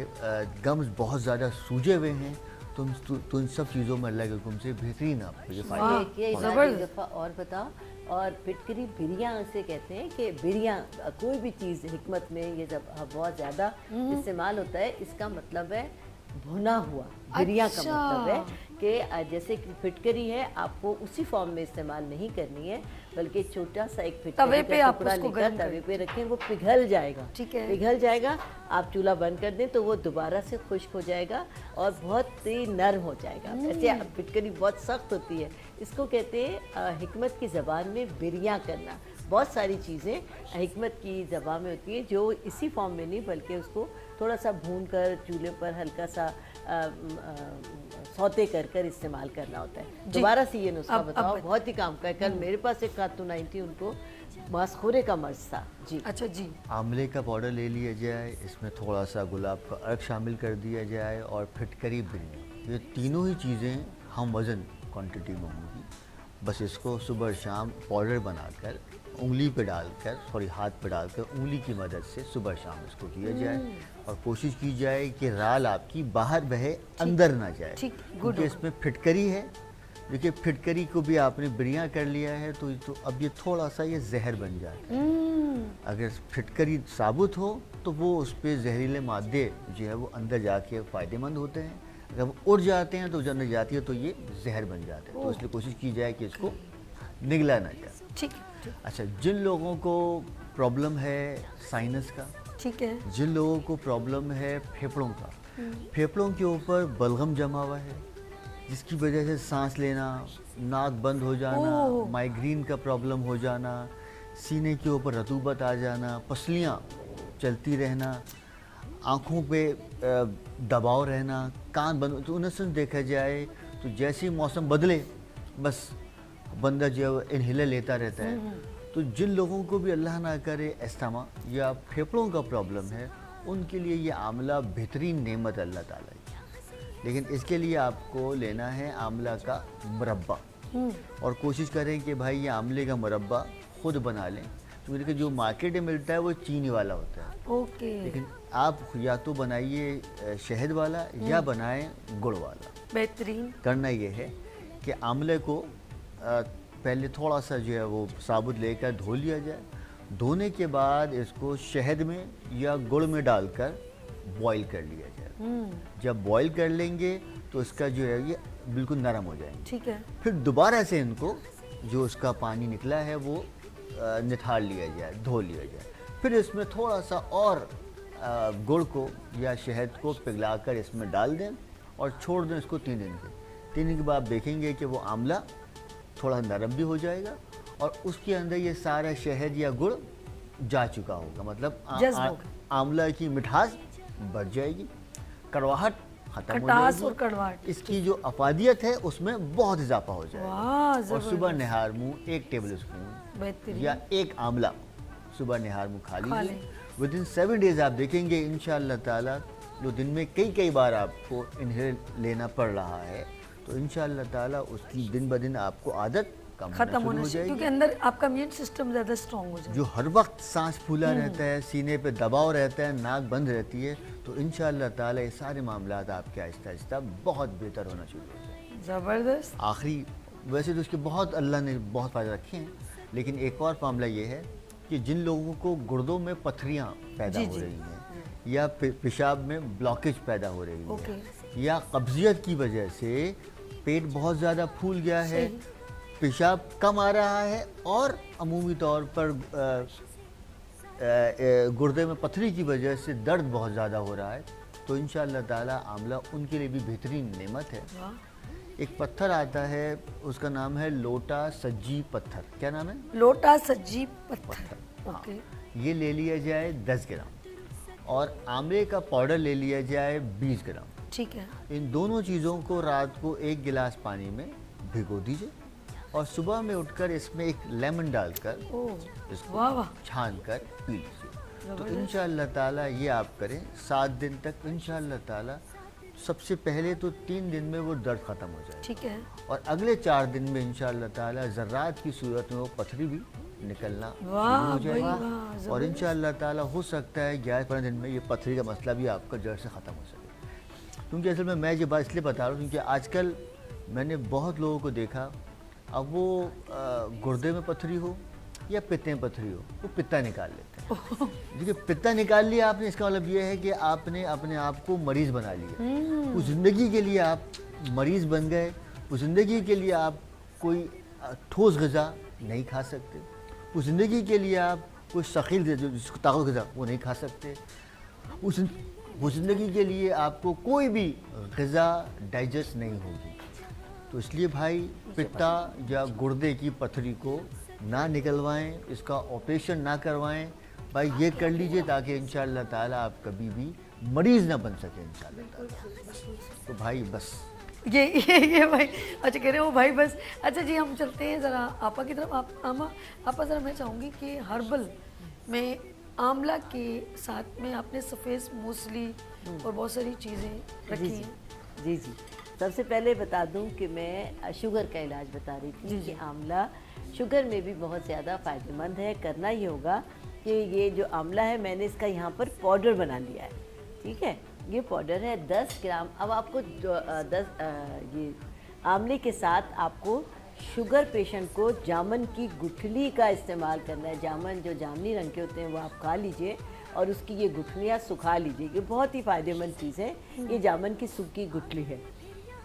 गम्स बहुत ज़्यादा सूजे हुए हैं, तो इन सब चीज़ों में अल्लाह के हुक्म से बेहतरीन आपको ये फ़ायदा देखिए एक दफ़ा और बताओ। और फिटकरी बिरियाँ से कहते हैं कि बिरियाँ कोई भी चीज़ हिकमत में ये जब बहुत ज़्यादा इस्तेमाल होता है, इसका मतलब है भुना हुआ। बिरियाँ का मतलब है कि जैसे कि फिटकरी है, आपको उसी फॉर्म में इस्तेमाल नहीं करनी है, बल्कि छोटा सा एक तवे फिटकरी पे का आप टुकड़ा उसको लेकर गर्म तवे पे रखें, वो पिघल जाएगा। ठीक है। पिघल जाएगा, आप चूल्हा बंद कर दें तो वो दोबारा से खुश्क हो जाएगा और बहुत ही नरम हो जाएगा। ऐसे फिटकरी बहुत सख्त होती है, इसको कहते हैं हिकमत की ज़बान में बिरियाँ करना। बहुत सारी चीज़ें हिकमत की ज़बान में होती हैं जो इसी फॉर्म में नहीं, बल्कि उसको थोड़ा सा भून कर चूल्हे पर हल्का सा सौते कर कर इस्तेमाल करना होता है। दोबारा से ये नुस्खा बताओ, बहुत ही काम का है। कल मेरे पास एक खातून आई थी, उनको मांसखोरे का मर्ज था जी। अच्छा जी। आंवले का पाउडर ले लिया जाए, इसमें थोड़ा सा गुलाब का अर्क शामिल कर दिया जाए और फिटकरी बिरियानी, ये तीनों ही चीज़ें हम वज़न क्वांटिटी में होंगी। बस इसको सुबह शाम पाउडर बनाकर उंगली पे डालकर, सॉरी हाथ पे डालकर उंगली की मदद से सुबह शाम इसको किया जाए और कोशिश की जाए कि राल आपकी बाहर बहे, अंदर ना जाए, क्योंकि इसमें फिटकरी है। देखिए फिटकरी को भी आपने बिरियाँ कर लिया है तो अब ये थोड़ा सा ये जहर बन जाए। अगर फिटकरी साबुत हो तो वो उस पर जहरीले मादे जो है वो अंदर जाके फ़ायदेमंद होते हैं, अगर वो उड़ जाते हैं तो जब अंदर जाती है तो ये जहर बन जाते हैं। तो इसलिए कोशिश की जाए कि इसको निगला ना जाए। ठीक। अच्छा, जिन लोगों को प्रॉब्लम है साइनस का, ठीक है। जिन लोगों को प्रॉब्लम है फेफड़ों का, फेफड़ों के ऊपर बलगम जमा हुआ है जिसकी वजह से सांस लेना, नाक बंद हो जाना, माइग्रेन का प्रॉब्लम हो जाना, सीने के ऊपर रतूबत आ जाना, पसलियाँ चलती रहना, आँखों पे दबाव रहना, कान बंद, तो उन सेंस देखा जाए तो जैसे ही मौसम बदले बस बंदा जो इनहेलर लेता रहता है। तो जिन लोगों को भी अल्लाह ना करे अस्थमा या फेफड़ों का प्रॉब्लम है, उनके लिए ये आंवला बेहतरीन नेमत अल्लाह ताला की। लेकिन इसके लिए आपको लेना है आंवला का मुरब्बा और कोशिश करें कि भाई ये आंवले का मुरब्बा खुद बना लें, क्योंकि जो मार्केट में मिलता है वो चीनी वाला होता है। ओके। लेकिन आप या तो बनाइए शहद वाला या बनाएं गुड़ वाला। बेहतरीन। करना ये है कि आंवले को पहले थोड़ा सा जो है वो साबुत लेकर धो लिया जाए। धोने के बाद इसको शहद में या गुड़ में डालकर बॉईल कर लिया जाए। जब बॉईल कर लेंगे तो इसका जो है ये बिल्कुल नरम हो जाएंगे। ठीक है। फिर दोबारा से इनको जो उसका पानी निकला है वो निथार लिया जाए, धो लिया जाए। फिर इसमें थोड़ा सा और गुड़ को या शहद को पिघलाकर इसमें डाल दें और छोड़ दें इसको 3 दिन के। 3 दिन के बाद देखेंगे कि वो आंवला थोड़ा नरम भी हो जाएगा और उसके अंदर ये सारा शहद या गुड़ जा चुका होगा, मतलब आंवला की मिठास बढ़ जाएगी, कड़वाहट खत्म हो जाएगी और कड़वाहट, इसकी जो अफादियत है उसमें बहुत इजाफा हो जाएगा। और सुबह निहार मुँह 1 टेबल स्पून या 1 आंवला सुबह निहार मुँह खा लीजिए। विद इन 7 डेज आप देखेंगे इंशाअल्लाह ताला, जो दिन में कई बार आपको इन्हेल लेना पड़ रहा है, तो इंशाअल्लाह ताला उसकी दिन ब दिन आपको आदत खत्म होना चाहिए, क्योंकि अंदर आपका इम्यून सिस्टम ज़्यादा स्ट्रॉन्ग हो जाए। जो हर वक्त सांस फूला रहता है, सीने पे दबाव रहता है, नाक बंद रहती है, तो इंशाअल्लाह ताला ये सारे मामलात आपके आहिस्ता आहिस्ता बहुत बेहतर होना शुरू हो जाए। ज़बरदस्त। आखिरी वैसे तो उसके बहुत अल्लाह ने बहुत फ़ायदा रखे हैं, लेकिन एक और मामला ये है कि जिन लोगों को गुर्दों में पथरियाँ पैदा हो रही हैं या पेशाब में ब्लॉकेज पैदा हो रही है या कब्जियत की वजह से पेट बहुत ज़्यादा फूल गया है, पेशाब कम आ रहा है और अमूमी तौर पर गुर्दे में पथरी की वजह से दर्द बहुत ज़्यादा हो रहा है, तो इंशाअल्लाह ताला आंवला उनके लिए भी बेहतरीन नेमत है। एक पत्थर आता है, उसका नाम है लोटा सज्जी पत्थर। क्या नाम है? लोटा सज्जी पत्थर। ओके। ये ले लिया जाए 10 ग्राम और आंवले का पाउडर ले लिया जाए 20 ग्राम। ठीक है। इन दोनों चीज़ों को रात को 1 गिलास पानी में भिगो दीजिए और सुबह में उठकर इसमें एक लेमन डालकर ओह इसको वाह वाह, छान कर पी लीजिए। तो इंशाअल्लाह ताला ये आप करें 7 दिन तक, इंशाअल्लाह ताला सबसे पहले तो 3 दिन में वो दर्द ख़त्म हो जाए ठीक है। और अगले 4 दिन में इंशाअल्लाह ताला ज़र्रात की सूरत में वो पथरी भी निकलना शुरू वाह हो भाई जाएगी वाह, और इंशाअल्लाह ताला हो सकता है 11-15 दिन में ये पथरी का मसला भी आपका जड़ से ख़त्म हो सके। क्योंकि असल में मैं ये बात इसलिए बता रहा हूँ क्योंकि आजकल मैंने बहुत लोगों को देखा, अब वो गुर्दे में पथरी हो या पित्ते में पथरी हो, वो पित्ता निकाल लेते हैं। देखिए पित्ता निकाल लिया आपने, इसका मतलब ये है कि आपने अपने आप को मरीज़ बना लिया। उस ज़िंदगी के लिए आप मरीज़ बन गए, उस ज़िंदगी के लिए आप कोई ठोस ग़िज़ा नहीं खा सकते, उस ज़िंदगी के लिए आप कोई शकील जिसको ताकत ग़िज़ा वो नहीं खा सकते, उस ज़िंदगी के लिए आपको कोई भी ग़िज़ा डाइजेस्ट नहीं होगी। तो इसलिए भाई पित्ता या गुर्दे की पथरी को ना निकलवाएं, इसका ऑपरेशन ना करवाएं, भाई ये कर लीजिए ताकि इंशाअल्लाह ताला आप कभी भी मरीज़ ना बन सके इंशाअल्लाह ताला। तो भाई बस ये भाई, अच्छा कह रहे हो भाई बस। अच्छा जी हम चलते हैं ज़रा आपा की तरफ। आपा ज़रा मैं चाहूँगी कि हर्बल में आंवला के साथ में आपने सफ़ेद मूसली और बहुत सारी चीज़ें रखी जी हैं। जी जी। सबसे पहले बता दूं कि मैं शुगर का इलाज बता रही थी कि आंवला शुगर में भी बहुत ज़्यादा फ़ायदेमंद है। करना ये होगा कि ये जो आंवला है मैंने इसका यहाँ पर पाउडर बना लिया है, ठीक है। ये पाउडर है 10 ग्राम। अब आपको ये आंवले के साथ आपको शुगर पेशेंट को जामुन की गुठली का इस्तेमाल करना है। जामुन जो जामुनी रंग के होते हैं वो आप खा लीजिए और उसकी ये गुठलियाँ सुखा लीजिए। ये बहुत ही फ़ायदेमंद चीज़ है। ये जामुन की सूखी गुठली है।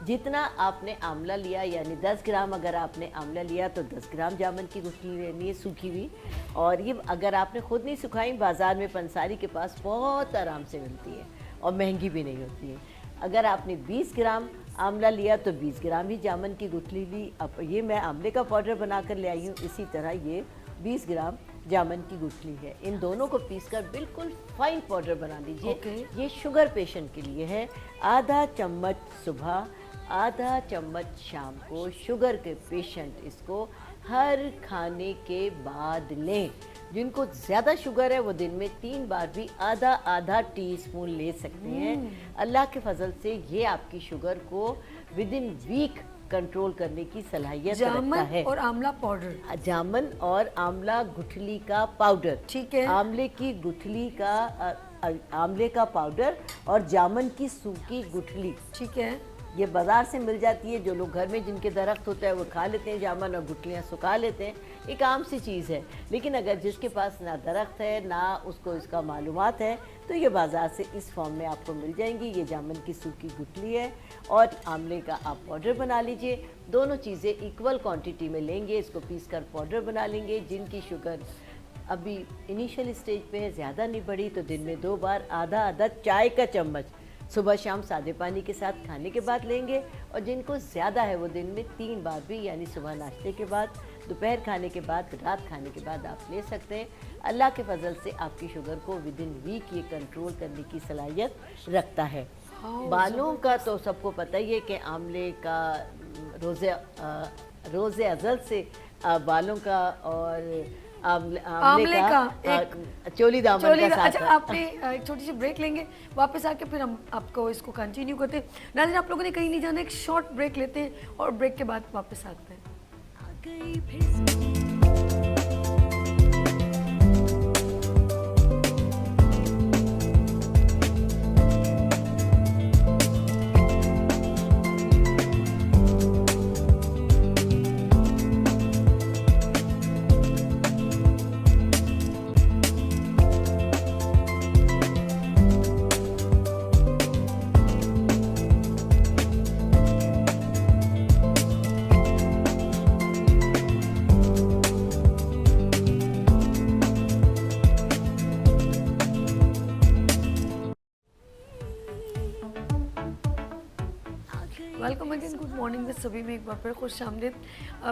जितना आपने आंवला लिया यानी 10 ग्राम अगर आपने आंवला लिया तो 10 ग्राम जामुन की गुठली लेनी है सूखी हुई। और ये अगर आपने खुद नहीं सुखाई, बाज़ार में पंसारी के पास बहुत आराम से मिलती है और महंगी भी नहीं होती है। अगर आपने 20 ग्राम आंवला लिया तो 20 ग्राम ही जामुन की गुठली ली। अब ये मैं आंवले का पाउडर बना कर ले आई हूँ। इसी तरह ये 20 ग्राम जामुन की गुठली है। इन दोनों को पीसकर बिल्कुल फाइन पाउडर बना लीजिए। ये शुगर पेशेंट के लिए है। आधा चम्मच सुबह, आधा चम्मच शाम को। शुगर के पेशेंट इसको हर खाने के बाद लें। जिनको ज़्यादा शुगर है वो दिन में 3 बार भी आधा आधा टीस्पून ले सकते हैं। अल्लाह के फजल से ये आपकी शुगर को विद इन वीक कंट्रोल करने की सलाहियत रखता है। और आंवला पाउडर, जामुन और आंवला गुठली का पाउडर, ठीक है। आंवले की गुठली का आंवले का पाउडर और जामुन की सूखी गुठली, ठीक है। ये बाज़ार से मिल जाती है। जो लोग घर में जिनके दरख्त होता है वो खा लेते हैं जामुन और गुठलियाँ सुखा लेते हैं। एक आम सी चीज़ है। लेकिन अगर जिसके पास ना दरख्त है ना उसको इसका मालूमात है तो ये बाज़ार से इस फॉर्म में आपको मिल जाएंगी। ये जामुन की सूखी गुठली है और आंवले का आप पाउडर बना लीजिए। दोनों चीज़ें इक्वल क्वांटिटी में लेंगे, इसको पीस कर पाउडर बना लेंगे। जिनकी शुगर अभी इनिशियल स्टेज पे है, ज़्यादा नहीं बढ़ी, तो दिन में 2 बार आधा आधा चाय का चम्मच सुबह शाम सादे पानी के साथ खाने के बाद लेंगे। और जिनको ज़्यादा है वो दिन में 3 बार भी, यानी सुबह नाश्ते के बाद, दोपहर खाने के बाद, रात खाने के बाद आप ले सकते हैं। अल्लाह के फजल से आपकी शुगर को विद इन वीक ये कंट्रोल करने की सलाहियत रखता है। बालों का तो सबको पता ही है कि आंवले का रोज़े अज़ल से बालों का और आंवले का एक चोली दामन का साथ। अच्छा आपने एक छोटी सी ब्रेक लेंगे, वापस आके फिर हम आपको इसको कंटिन्यू करते हैं। नाज़रीन आप लोगों ने कहीं नहीं जाना, एक शॉर्ट ब्रेक लेते हैं और ब्रेक के बाद वापस आते हैं। Welcome again, good morning with सभी में एक बार फिर खुश आमदीद।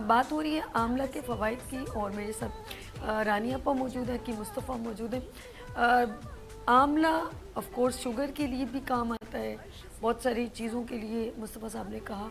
बात हो रही है आंवला के फ़वाइद की और मेरे साथ रानी आपा मौजूद है कि मुस्तफ़ा मौजूद है। आंवला ऑफ कोर्स शुगर के लिए भी काम आता है, बहुत सारी चीज़ों के लिए मुस्तफ़ा साहब ने कहा,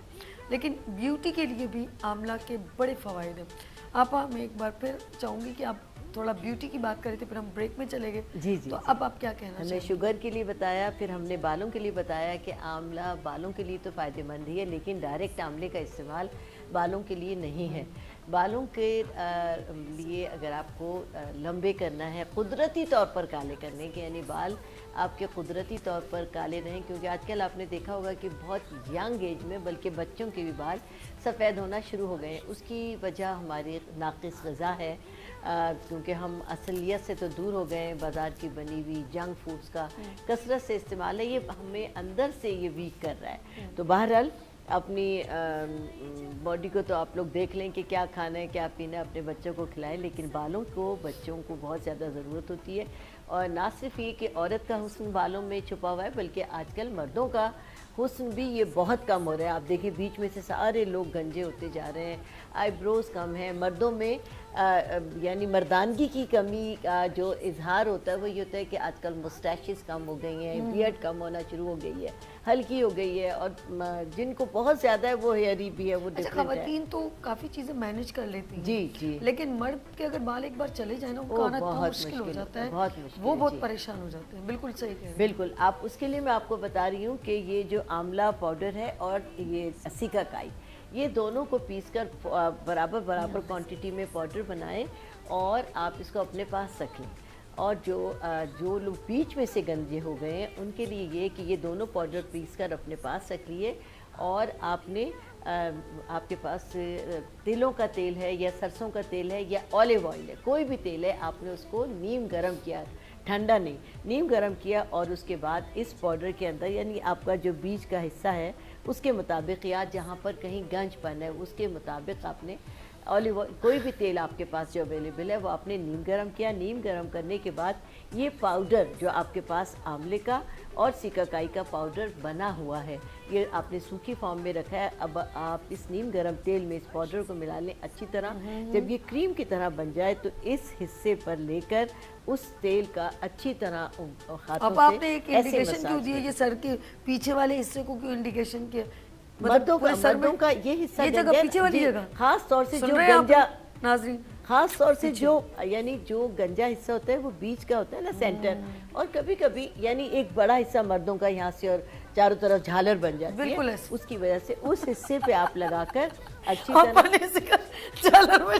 लेकिन ब्यूटी के लिए भी आंवला के बड़े फ़वाइद हैं। आपा, मैं एक बार फिर चाहूँगी कि आप थोड़ा ब्यूटी की बात करें थे, फिर हम ब्रेक में चले गए। जी जी। तो अब आप क्या कहना हमने चाहेंगे? शुगर के लिए बताया, फिर हमने बालों के लिए बताया कि आंवला बालों के लिए तो फ़ायदेमंद ही है, लेकिन डायरेक्ट आंवले का इस्तेमाल बालों के लिए नहीं है। बालों के लिए अगर आपको लंबे करना है, कुदरती तौर पर काले करने के, यानी बाल आपके कुदरती तौर पर काले रहें, क्योंकि आजकल आपने देखा होगा कि बहुत यंग एज में बल्कि बच्चों के भी बाल सफ़ेद होना शुरू हो गए हैं। उसकी वजह हमारी नाक़िस ग़िज़ा है, क्योंकि हम असलियत से तो दूर हो गए हैं। बाज़ार की बनी हुई जंक फूड्स का कसरत से इस्तेमाल है, ये हमें अंदर से ये वीक कर रहा है। तो बहरहाल अपनी बॉडी को तो आप लोग देख लें कि क्या खाना है, क्या पीना है, अपने बच्चों को खिलाएं, लेकिन बालों को बच्चों को बहुत ज़्यादा ज़रूरत होती है। और ना सिर्फ ये कि औरत का हुस्न बालों में छुपा हुआ है, बल्कि आजकल मर्दों का हुस्न भी ये बहुत कम हो रहा है। आप देखिए बीच में से सारे लोग गंजे होते जा रहे हैं, आईब्रोज कम है मर्दों में, यानी मर्दानगी की कमी का जो इजहार होता है वो ये होता है कि आजकल मुस्टैशेस कम हो गई हैं, बियर्ड कम होना शुरू हो गई है, हल्की हो गई है, और जिनको बहुत ज़्यादा है वो हेयरी भी है, वो अच्छा, डिफरेंट है। खवातीन तो काफ़ी चीज़ें मैनेज कर लेती हैं, जी जी। लेकिन मर्द के अगर बाल एक बार चले जाए ना, उनका आना इतना बहुत मुश्किल हो मुश्किल जाता है, बहुत मुश्किल वो है, बहुत जी। परेशान हो जाते हैं। बिल्कुल सही कह रहे हैं। बिल्कुल, आप उसके लिए मैं आपको बता रही हूँ कि ये जो आंवला पाउडर है और ये सिकाकाई, ये दोनों को पीसकर बराबर बराबर क्वांटिटी में पाउडर बनाएं और आप इसको अपने पास रख लें। और जो लोग बीच में से गंजे हो गए हैं उनके लिए ये कि ये दोनों पाउडर पीसकर अपने पास रख लिए, और आपने आपके पास तिलों का तेल है या सरसों का तेल है या ऑलिव ऑयल है, कोई भी तेल है, आपने उसको नीम गरम किया, ठंडा नहीं, नीम गरम किया, और उसके बाद इस पाउडर के अंदर, यानी आपका जो बीज का हिस्सा है उसके मुताबिक, या जहाँ पर कहीं गंजपन है उसके मुताबिक आपने ऑलिव ऑयल, कोई भी तेल आपके पास जो अवेलेबल है वो आपने नीम गरम किया। नीम गरम करने के बाद ये पाउडर जो आपके पास आंवले का और सिकाकाई का पाउडर बना हुआ है, ये आपने सूखी फॉर्म में रखा है। अब आप इस नीम गरम तेल में इस पाउडर को मिला लें अच्छी तरह। जब ये क्रीम की तरह बन जाए तो इस हिस्से पर लेकर उस तेल का अच्छी तरह हाथों अब से आपने एक ऐसे इंडिकेशन क्यों मसाज दिया, करें। ये सर के पीछे वाले हिस्से को क्यों इंडिकेशन किया? मर्दों पूरे सर में मर्दों का ये हिस्सा ये जगह, गंजा- पीछे वाली जी, जगह खास तौर से सुन जो रहे हैं आप गंजा, लोग, नाज़रीन? खास तौर से जो यानी जो गंजा हिस्सा होता है वो बीच का होता है ना, सेंटर, और कभी कभी यानी एक बड़ा हिस्सा मर्दों का यहाँ से और चारों तरफ झालर बन जाती बिल्कुल है, ऐसे। उसकी वजह से उस हिस्से पे आप लगाकर अच्छी आप तरह। पहले से चलो मैं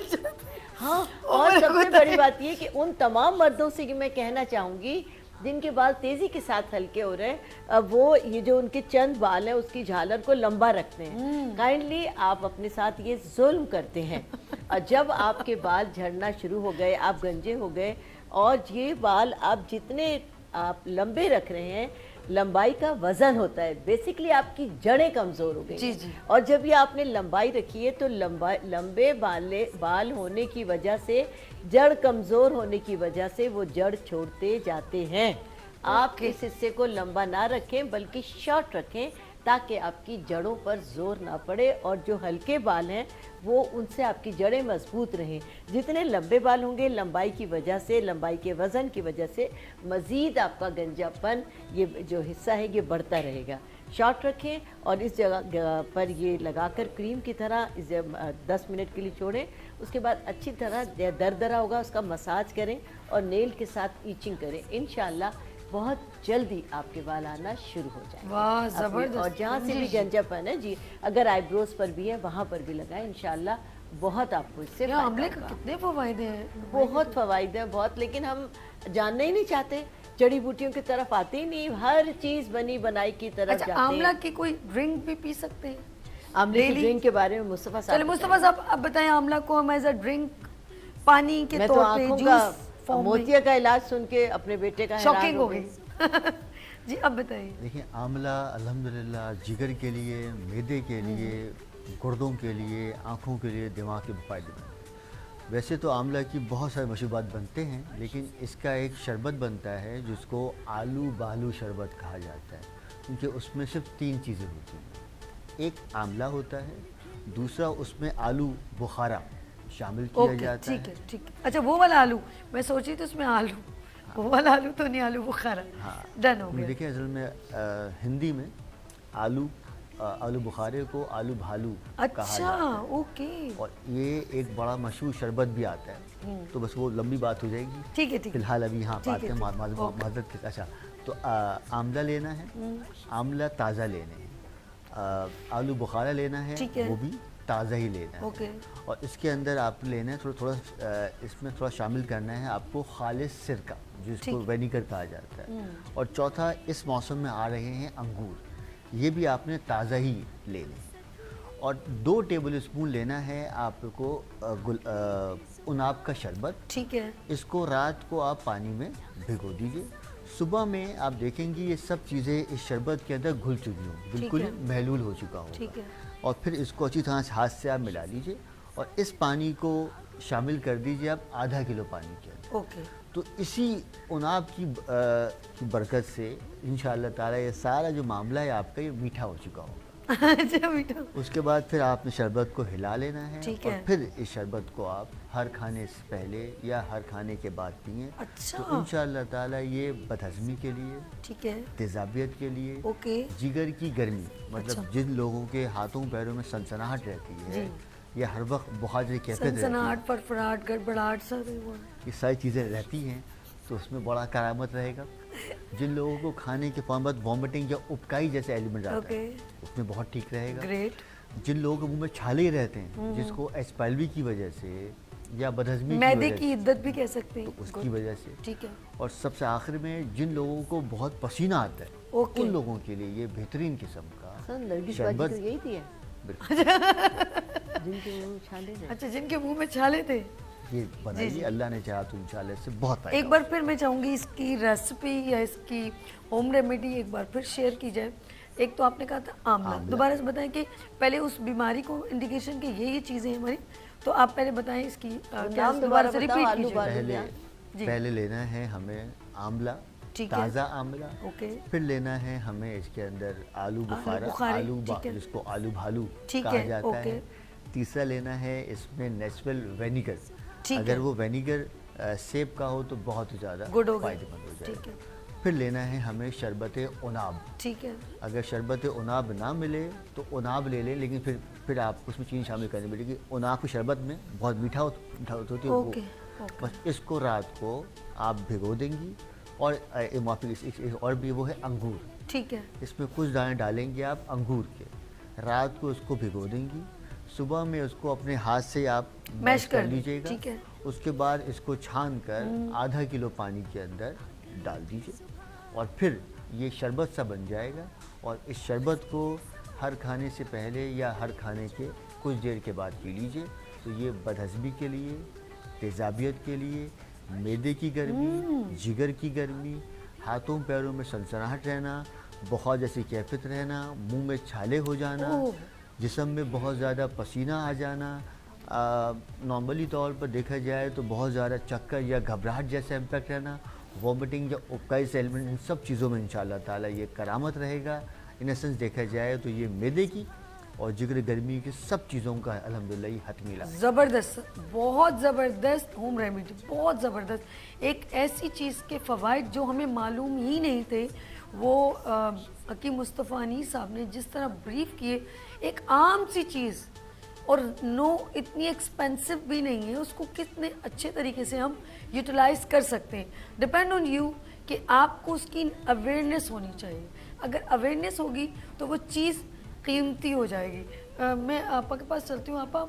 हाँ, और सबसे बड़ी बात ये कि उन तमाम मर्दों से कि मैं कहना चाहूँगी जिनके बाल तेज़ी के साथ हल्के हो रहे हैं, अब वो ये जो उनके चंद बाल हैं उसकी झालर को लंबा रखते हैं। काइंडली आप अपने साथ ये जुल्म करते हैं, और जब आपके बाल झड़ना शुरू हो गए, आप गंजे हो गए, और ये बाल आप जितने आप लंबे रख रहे हैं, लंबाई का वजन होता है, बेसिकली आपकी जड़ें कमज़ोर हो गई जी, हैं। जी। और जब ये आपने लंबाई रखी है तो लंबे बाल होने की वजह से, जड़ कमज़ोर होने की वजह से वो जड़ छोड़ते जाते हैं। आप इस हिस्से को लंबा ना रखें बल्कि शॉर्ट रखें, ताकि आपकी जड़ों पर जोर ना पड़े, और जो हल्के बाल हैं वो उनसे आपकी जड़ें मजबूत रहें। जितने लंबे बाल होंगे, लंबाई की वजह से, लंबाई के वज़न की वजह से मज़ीद आपका गंजापन, ये जो हिस्सा है ये बढ़ता रहेगा। शॉर्ट रखें और इस जगह पर ये लगाकर क्रीम की तरह इस 10 मिनट के लिए छोड़ें। उसके बाद अच्छी तरह दरदरा होगा उसका मसाज करें और नेल के साथ ईचिंग करें। इंशाल्लाह बहुत जल्दी आपके बाल आना शुरू हो जाएंगे। वाह, ज़बरदस्त। और जहाँ से भी गंजापन है जी, अगर आईब्रोज पर भी है वहाँ पर भी लगाएं, इंशाल्लाह बहुत आपको इससे यार, फायदा आंवले का होगा। कितने फवायदे हैं, बहुत फवाइद है बहुत, लेकिन हम जानना ही नहीं चाहते, जड़ी बूटियों की तरफ आते ही नहीं, हर चीज़ बनी बनाई की तरफ अच्छा, जाते आंवला हैं। की कोई ड्रिंक भी पी सकते हैं? आंवले की डेली? ड्रिंक के बारे में मुस्तफ़ा चलिए साहब मुस्तफ़ा साहब, अब बताएं आंवला को हम एज अ ड्रिंक, पानी के मैं तो तौर पे, आंखों जूस का फॉर्म में, मोतिया का इलाज सुन के अपने बेटे का हैरान शॉकिंग हो गई। गई। जी, अब बताइए। देखिए, आंवला अल्हम्दुलिल्लाह जिगर के लिए, मैदे के लिए, गुर्दों के लिए, आँखों के लिए, दिमाग के फ़ायदेमंद है। वैसे तो आंवला की बहुत सारे मशरूबात बनते हैं, लेकिन इसका एक शरबत बनता है जिसको आलू बालू शरबत कहा जाता है, क्योंकि उसमें सिर्फ 3 चीज़ें होती हैं। एक आंवला होता है, दूसरा उसमें आलू बुखारा शामिल किया ओके, जाता ठीक है। है, ठीक है। अच्छा, वो वाला आलू, मैं सोची तो उसमें आलू, वो वाला आलू तो नहीं, आलू बुखारा। हाँ। डन हो गया। देखिए असल में हिंदी में आलू बुखारे को आलू भालू कहा अच्छा, जाता है। ओके। और ये एक बड़ा मशहूर शरबत भी आता है, तो बस वो लंबी बात हो जाएगी। ठीक है, ठीक है। फिलहाल अभी यहाँ ठीक आते है, हैं ठीक है। ओके। माजरत के। अच्छा, तो आमला लेना है, आमला ताज़ा लेने हैं। आलू बुखारा लेना है, ठीक है। वो भी ताज़ा ही लेना है। ओके। और इसके अंदर आप लेना है थोड़ा इसमें थोड़ा शामिल करना है आपको खालिस सिरका, जिसको ठीक। विनेगर कहा जाता है। और चौथा, इस मौसम में आ रहे हैं अंगूर, ये भी आपने ताज़ा ही लेने हैं। और 2 टेबल स्पून लेना है आपको उनाब का शरबत। ठीक है। इसको रात को आप पानी में भिगो दीजिए। सुबह में आप देखेंगे ये सब चीज़ें इस शरबत के अंदर घुल चुकी हों, बिल्कुल है। महलूल हो चुका ठीक होगा। है। और फिर इसको अच्छी तरह से हाथ से आप मिला लीजिए और इस पानी को शामिल कर दीजिए आप आधा किलो पानी के अंदर। ओके। तो इसी उनाब की बरकत से इंशाअल्लाह ताला ये सारा जो मामला है आपका ये मीठा हो चुका होगा। अच्छा, मीठा। उसके बाद फिर आपने शरबत को हिला लेना है। ठीक और है। फिर इस शरबत को आप हर खाने से पहले या हर खाने के बाद पिएं। अच्छा। तो इंशाअल्लाह ताला ये बदहज़मी के लिए, ठीक है। तेज़ाबियत के लिए, ओके। जिगर की गर्मी, मतलब अच्छा। जिन लोगों के हाथों पैरों में सनसनाहट रहती है जी। या हर वक्त बहुत ज़्यादा कैफियत रहती है, सनसनाहट, फड़फड़ाहट, गड़बड़ाहट, सब वो है। ये सारी चीज़ें रहती हैं, तो उसमें बड़ा करामत रहेगा। जिन लोगों को खाने के फौरन बाद वॉमिटिंग या उबकाई जैसे एलिमेंट आता है, ओके। उसमें बहुत ठीक रहेगा। ग्रेट। जिन लोगों के मुंह में छाले ही रहते हैं, जिसको एस्पाइलवी की वजह से या बदहज़मी की मैदे वजह की इद्दत भी कह सकते से, हैं। तो उसकी Good. वजह से। ठीक है। और सबसे आखिर में जिन लोगों को बहुत पसीना आता है, ओके। उन लोगों के लिए ये बेहतरीन किस्म का सर नरगिस शरबत। बाजी तो यही थी है बिल्कुल, जिनके मुंह में छाले थे। अच्छा, जिनके मुंह में छाले थे। ये बनाइए, अल्लाह ने चाहा तो इंशाअल्लाह से बहुत फायदा एक बार फिर मैं चाहूँगी इसकी रेसिपी या इसकी होम रेमेडी एक बार फिर शेयर की जाए। एक तो आपने कहा था आंवला, दोबारा से बताएं कि पहले उस बीमारी को इंडिकेशन के ये चीज़ें हैं हमारी, तो आप पहले बताएं इसकी क्या नाम दोबारा से बताओ, रिपीट आलू कीजिए। बालू पहले क्या? जी। पहले लेना है हमें आंवला, ठीक है। ताज़ा आंवला। ओके। फिर लेना है हमें इसके अंदर आलू बुखारा, बुखारे, ठीक है। जिसको आलू भालू ठीक कहा है, जाता ओके। है। तीसरा लेना है इसमें नेचुरल वेनिगर। ठीक अगर है। वो वेनिगर सेब का हो तो बहुत ही ज़्यादा गुड हो गया। फायदेमंद हो ठीक है। जाएगा। फिर लेना है हमें शरबत उनाब। ठीक है। अगर शरबत उनाब ना मिले तो उनाब ले लें, लेकिन फिर आप उसमें चीनी शामिल करनी पड़ेगी। उनाब की शरबत में बहुत मीठा होती है वो। Okay, okay. बस इसको रात को आप भिगो देंगी। और माफ़ी, और भी वो है अंगूर। ठीक है। इसमें कुछ दाने डालेंगे आप अंगूर के, रात को उसको भिगो देंगी। सुबह में उसको अपने हाथ से आप मैश कर दें, लीजिएगा। ठीक है। उसके बाद इसको छान कर आधा किलो पानी के अंदर डाल दीजिए और फिर ये शरबत सा बन जाएगा। और इस शरबत को हर खाने से पहले या हर खाने के कुछ देर के बाद पी लीजिए। तो ये बदहज़मी के लिए, तेज़ाबियत के लिए, मैदे की गर्मी, जिगर की गर्मी, हाथों पैरों में सनसनाहट रहना, बहुत जैसी कैफियत रहना, मुंह में छाले हो जाना, ओह। जिस्म में बहुत ज़्यादा पसीना आ जाना, नॉर्मली तौर पर देखा जाए तो बहुत ज़्यादा चक्कर या घबराहट जैसा इम्पैक्ट रहना, वॉमिटिंग या उबकाई से एलिमेंट, इन सब चीज़ों में इंशाअल्लाह ताला ये करामत रहेगा। इन एसेंस देखा जाए तो ये मैदे की और जिगर गर्मी की सब चीज़ों का अल्हम्दुलिल्लाह ये हतमी इलाज है। ज़बरदस्त, बहुत ज़बरदस्त होम रेमेडी, बहुत ज़बरदस्त। एक ऐसी चीज़ के फ़वाइद जो हमें मालूम ही नहीं थे, वो हकीम मुस्तफ़ा अनीस साहब ने जिस तरह ब्रीफ किए, एक आम सी चीज़ और नो इतनी एक्सपेंसिव भी नहीं है, उसको कितने अच्छे तरीके से हम यूटिलाइज कर सकते हैं। डिपेंड ऑन यू कि आपको उसकी अवेयरनेस होनी चाहिए। अगर अवेयरनेस होगी तो वो चीज़ कीमती हो जाएगी। मैं आपा के पास चलती हूँ। आपा,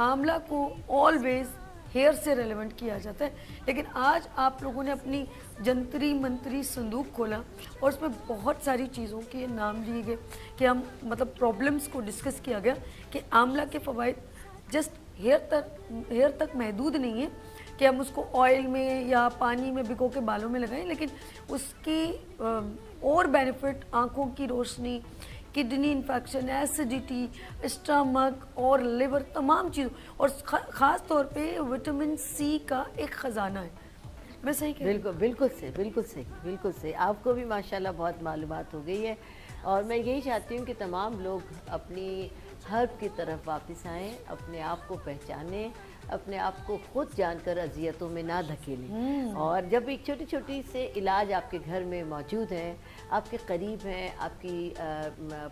आंवला को ऑलवेज हेयर से रेलेवेंट किया जाता है, लेकिन आज आप लोगों ने अपनी जंतरी मंतरी संदूक खोला और उसमें बहुत सारी चीज़ों के नाम लिए गए कि हम मतलब प्रॉब्लम्स को डिस्कस किया गया कि आंवला के फ़वाइद जस्ट हेयर तक महदूद नहीं है कि हम उसको ऑयल में या पानी में भिगो के बालों में लगाएं, लेकिन उसकी और बेनिफिट आँखों की रोशनी, किडनी इन्फेक्शन, एसिडिटी, स्टमक और लिवर, तमाम चीज़ों, और ख़ास तौर पे विटामिन सी का एक ख़जाना है। मैं सही कह रही हूँ? बिल्कुल सही। आपको भी माशाल्लाह बहुत मालूमात हो गई है और मैं यही चाहती हूँ कि तमाम लोग अपनी हर्ब की तरफ वापस आएँ, अपने आप को पहचानें अपने आप को खुद जानकर अजियतों में ना धकेलें। और जब एक छोटी छोटी से इलाज आपके घर में मौजूद हैं, आपके करीब हैं, आपकी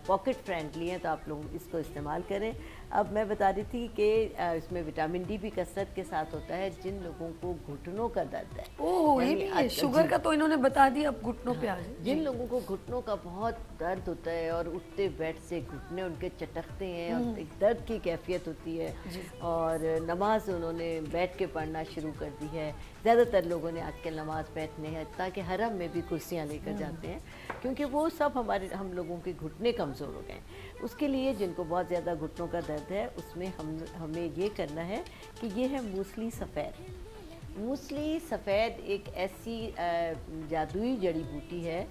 पॉकेट फ्रेंडली हैं, तो आप लोग इसको इस्तेमाल करें। अब मैं बता रही थी कि इसमें विटामिन डी भी कसरत के साथ होता है। जिन लोगों को घुटनों का दर्द है, ओह ये यानी भी है, शुगर का तो इन्होंने बता दिया, अब घुटनों पे आ जाए। जिन लोगों को घुटनों का बहुत दर्द होता है और उठते बैठ से घुटने उनके चटकते हैं और एक दर्द की कैफियत होती है, और नमाज उन्होंने बैठ के पढ़ना शुरू कर दी है। ज़्यादातर लोगों ने आजकल नमाज बैठने हैं, ताकि हरम में भी कुर्सियाँ लेकर जाते हैं, क्योंकि वो सब हम लोगों के घुटने कमज़ोर हो गए। उसके लिए जिनको बहुत ज़्यादा घुटनों का दर्द है, उसमें हमें ये करना है कि ये है मूसली सफ़ेद। मूसली सफ़ेद एक ऐसी जादुई जड़ी बूटी है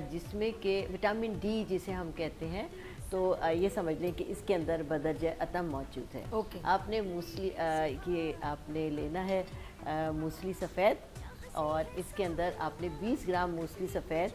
जिसमें कि विटामिन डी जिसे हम कहते हैं, तो ये समझ लें कि इसके अंदर बदरज अतम मौजूद है। ओके। आपने मूसली ये आपने लेना है मूसली सफ़ेद, और इसके अंदर आपने 20 ग्राम मूसली सफ़ेद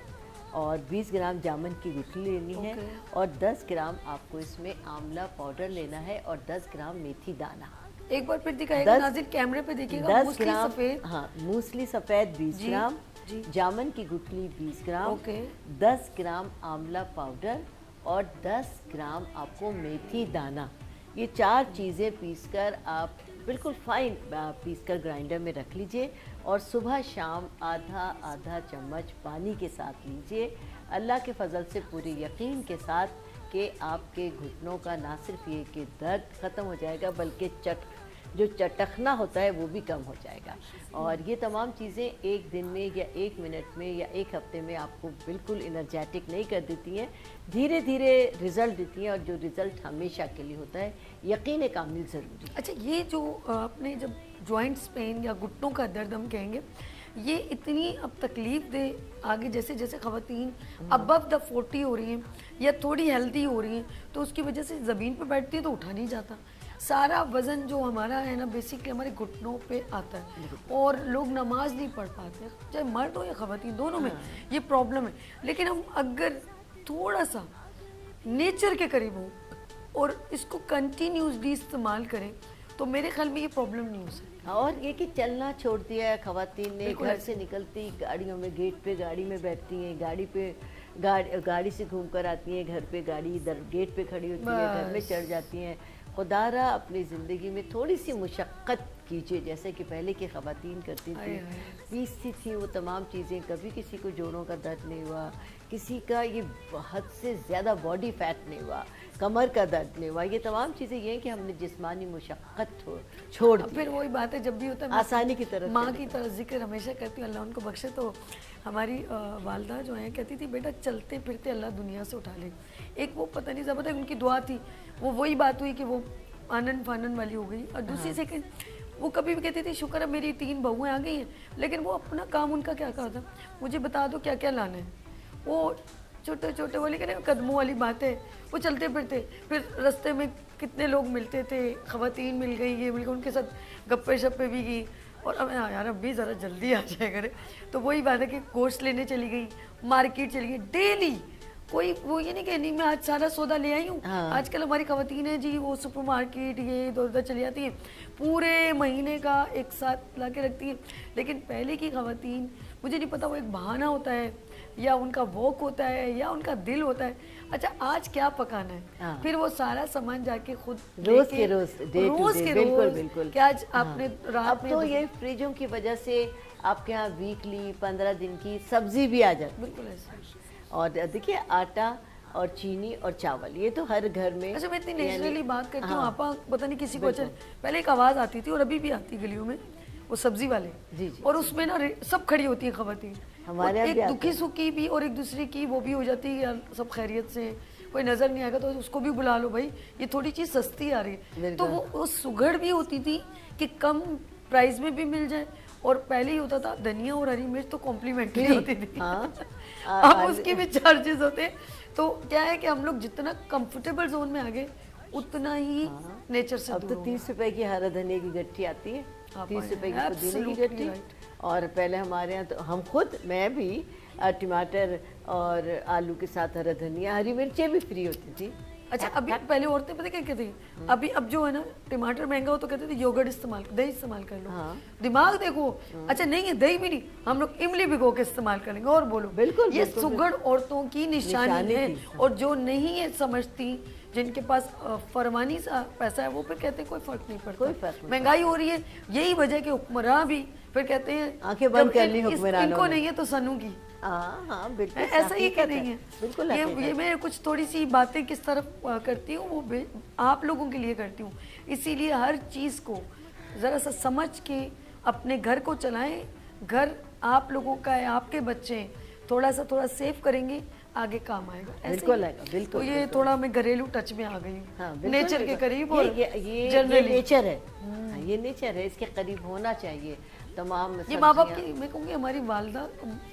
और 20 ग्राम जामुन की गुठली लेनी है, और 10 ग्राम आपको इसमें आंवला पाउडर लेना है, और 10 ग्राम मेथी दाना। एक बार फिर दिखाएगा नाज़रीन, कैमरे पे देखिएगा। 10 मूसली ग्राम सफेद, हाँ, मूसली सफ़ेद 20 जी, ग्राम, जी। जामुन की गुठली 20 ग्राम, ओके। 10 ग्राम आंवला पाउडर और 10 ग्राम आपको मेथी दाना। ये 4 चीज़ें पीसकर आप बिल्कुल फाइन पीसकर ग्राइंडर में रख लीजिए, और सुबह शाम आधा आधा चम्मच पानी के साथ लीजिए। अल्लाह के फजल से पूरे यकीन के साथ कि आपके घुटनों का ना सिर्फ ये कि दर्द ख़त्म हो जाएगा, बल्कि जो चटकना होता है वो भी कम हो जाएगा। और ये तमाम चीज़ें एक दिन में या 1 मिनट में या 1 हफ्ते में आपको बिल्कुल एनर्जेटिक नहीं कर देती हैं, धीरे धीरे रिज़ल्ट देती हैं, और जो रिज़ल्ट हमेशा के लिए होता है, यकीन कामिल ज़रूरी है। अच्छा ये जो आपने जब जॉइंट्स पेन या घुटनों का दर्द हम कहेंगे, ये इतनी अब तकलीफ दे आगे, जैसे जैसे ख़वातीन अबव द 40 हो रही हैं या थोड़ी हेल्दी हो रही हैं, तो उसकी वजह से ज़मीन पे बैठती है तो उठा नहीं जाता। सारा वज़न जो हमारा है ना, बेसिकली हमारे घुटनों पे आता है, और लोग नमाज नहीं पढ़ पाते, चाहे मर्द हो या ख़वातीन, दोनों में ये प्रॉब्लम है। लेकिन हम अगर थोड़ा सा नेचर के करीब हो और इसको कंटिन्यूसली इस्तेमाल करें, तो मेरे ख्याल में ये प्रॉब्लम नहीं हो सकती। और ये कि चलना छोड़ दिया है ख़वातीन ने, बिल्कुल घर ऐसे। से निकलती गाड़ियों में, गेट पे गाड़ी में बैठती हैं, गाड़ी से घूमकर आती हैं, घर पे गाड़ी इधर गेट पे खड़ी होती है, घर में बस। चढ़ जाती हैं। खुदारा अपनी ज़िंदगी में थोड़ी सी मुशक्क़त कीजिए, जैसे कि पहले की ख़वातीन करती थी, पीसती थी वो तमाम चीज़ें। कभी किसी को जोड़ों का दर्द नहीं हुआ, किसी का ये हद से ज़्यादा बॉडी फैट नहीं हुआ, कमर का दर्द नहीं हुआ। ये तमाम चीज़ें ये हैं कि हमने जिस्मानी मुशक्क़त छोड़ दी। फिर वही बात है, जब भी होता है आसानी की तरफ माँ की तरह जिक्र हमेशा करती हूँ, अल्लाह उनको बख्शे। तो हमारी वालदा जो है कहती थी, बेटा चलते फिरते अल्लाह दुनिया से उठा ले। एक वो पता नहीं ज़बरदस्त उनकी दुआ थी, वो वही बात हुई कि वो आनन फानन वाली हो गई। और दूसरी सेकंड वो कभी भी कहती थी, शुक्र है मेरी 3 बहुएं आ गई हैं, लेकिन वो अपना काम उनका क्या कहा था, मुझे बता दो क्या क्या लाना है। वो छोटे छोटे वाली कहने कदमों वाली बात है, वो चलते फिरते फिर रास्ते में कितने लोग मिलते थे, ख़वातीन मिल गई, ये मिल गई, उनके साथ गप्पे शप्पे भी की। और अब यार अभी ज़रा जल्दी आ जाए करे, तो वही बात है कि गोश्त लेने चली गई, मार्केट चली गई डेली। कोई वो ये नहीं कहनी मैं आज सारा सौदा ले आई हूँ। हाँ। आजकल हमारी ख़वातीन है जी, वो सुपर मार्केट ये इधर उधर चली जाती हैं, पूरे महीने का एक साथ ला के रखती हैं। लेकिन पहले की ख़वातीन, मुझे नहीं पता वो एक बहाना होता है या उनका वॉक होता है या उनका दिल होता है, अच्छा आज क्या पकाना है, हाँ। फिर वो सारा सामान जाके खुद रोज लेके- के रोज, डे टू रोज डे, के बिल्कुल रोज, बिल्कुल। कि आज आपने रात अब में तो ये फ्रिजों की वजह से आपके यहाँ वीकली 15 दिन की सब्जी भी आ जाती है। बिल्कुल ऐसे। और देखिए आटा और चीनी और चावल, ये तो हर घर में। अच्छा मैं इतनी यानी- नेचुरली बात करती हूँ, हाँ, आपा पता नहीं किसी को अच्छा, पहले एक आवाज़ आती थी और अभी भी आती गलियों में, वो सब्जी वाले जी, जी। और उसमें ना सब खड़ी होती है ख़वातीन, हमारे और यहाँ भी एक आते दुखी सुखी भी और एक दूसरे की वो भी हो जाती है, यार सब खैरियत से, कोई नज़र नहीं आएगा तो उसको भी बुला लो भाई, ये थोड़ी चीज़ सस्ती आ रही है। तो वो सुगड़ भी होती थी कि कम प्राइस में भी मिल जाए, और पहले ही होता था धनिया और हरी मिर्च तो कॉम्प्लीमेंट्री होती थी। हाँ। अब उसके भी चार्जेस होते हैं। तो क्या है कि हम लोग जितना कंफर्टेबल जोन में आ गए, उतना ही नेचर से अब दूर तो हो 30 रुपए की हरा धनिया की गट्ठी आती है, हाँ, 30 रुपए की पुदीने की absolutely गट्ठी। right। और पहले हमारे यहाँ तो हम खुद, मैं भी टमाटर और आलू के साथ हरा धनिया, हरी मिर्चें भी फ्री होती थी। अच्छा अभी पहले औरतें पता क्या कहती हैं, अभी अब जो है ना टमाटर महंगा हो तो कहते थे योगर्ट इस्तेमाल, दही इस्तेमाल कर लो। हाँ। दिमाग देखो। अच्छा नहीं है, दही भी नहीं, हम लोग इमली भिगो के इस्तेमाल करेंगे। और बोलो, बिल्कुल, ये बिल्कुल, सुगड़ औरतों की निशानी निशानी है। थी। और जो नहीं है समझती, जिनके पास फरमानी सा पैसा है, वो फिर कहते हैं कोई फर्क नहीं पड़ता, कोई फर्क नहीं महंगाई हो रही है। यही वजह के हुक्मरान भी फिर कहते हैं आंखें बंद जब कर ली इनको हुक्मरानों ने। नहीं है तो सनू की। हाँ हाँ बिल्कुल, ऐसा ही हकीकत नहीं है। बिल्कुल ये हकीकत। मैं कुछ थोड़ी सी बातें किस तरफ करती हूँ, वो आप लोगों के लिए करती हूँ। इसीलिए हर चीज़ को ज़रा सा समझ के अपने घर को चलाएं। घर आप लोगों का है, आपके बच्चे हैं, थोड़ा सेव करेंगे, आगे काम आएगा। ऐसे बिल्कुल ही। आएगा, बिल्कुल, तो ये बिल्कुल। थोड़ा मैं घरेलू टच में आ गई हूँ, हाँ, बिल्कुल, नेचर के बिल्कुल। करीब। और ये जनरली नेचर है। हाँ, ये नेचर है, इसके करीब होना चाहिए तमाम ये माँ बाप सब्जियाँ। की, मैं कहूँगी हमारी वालदा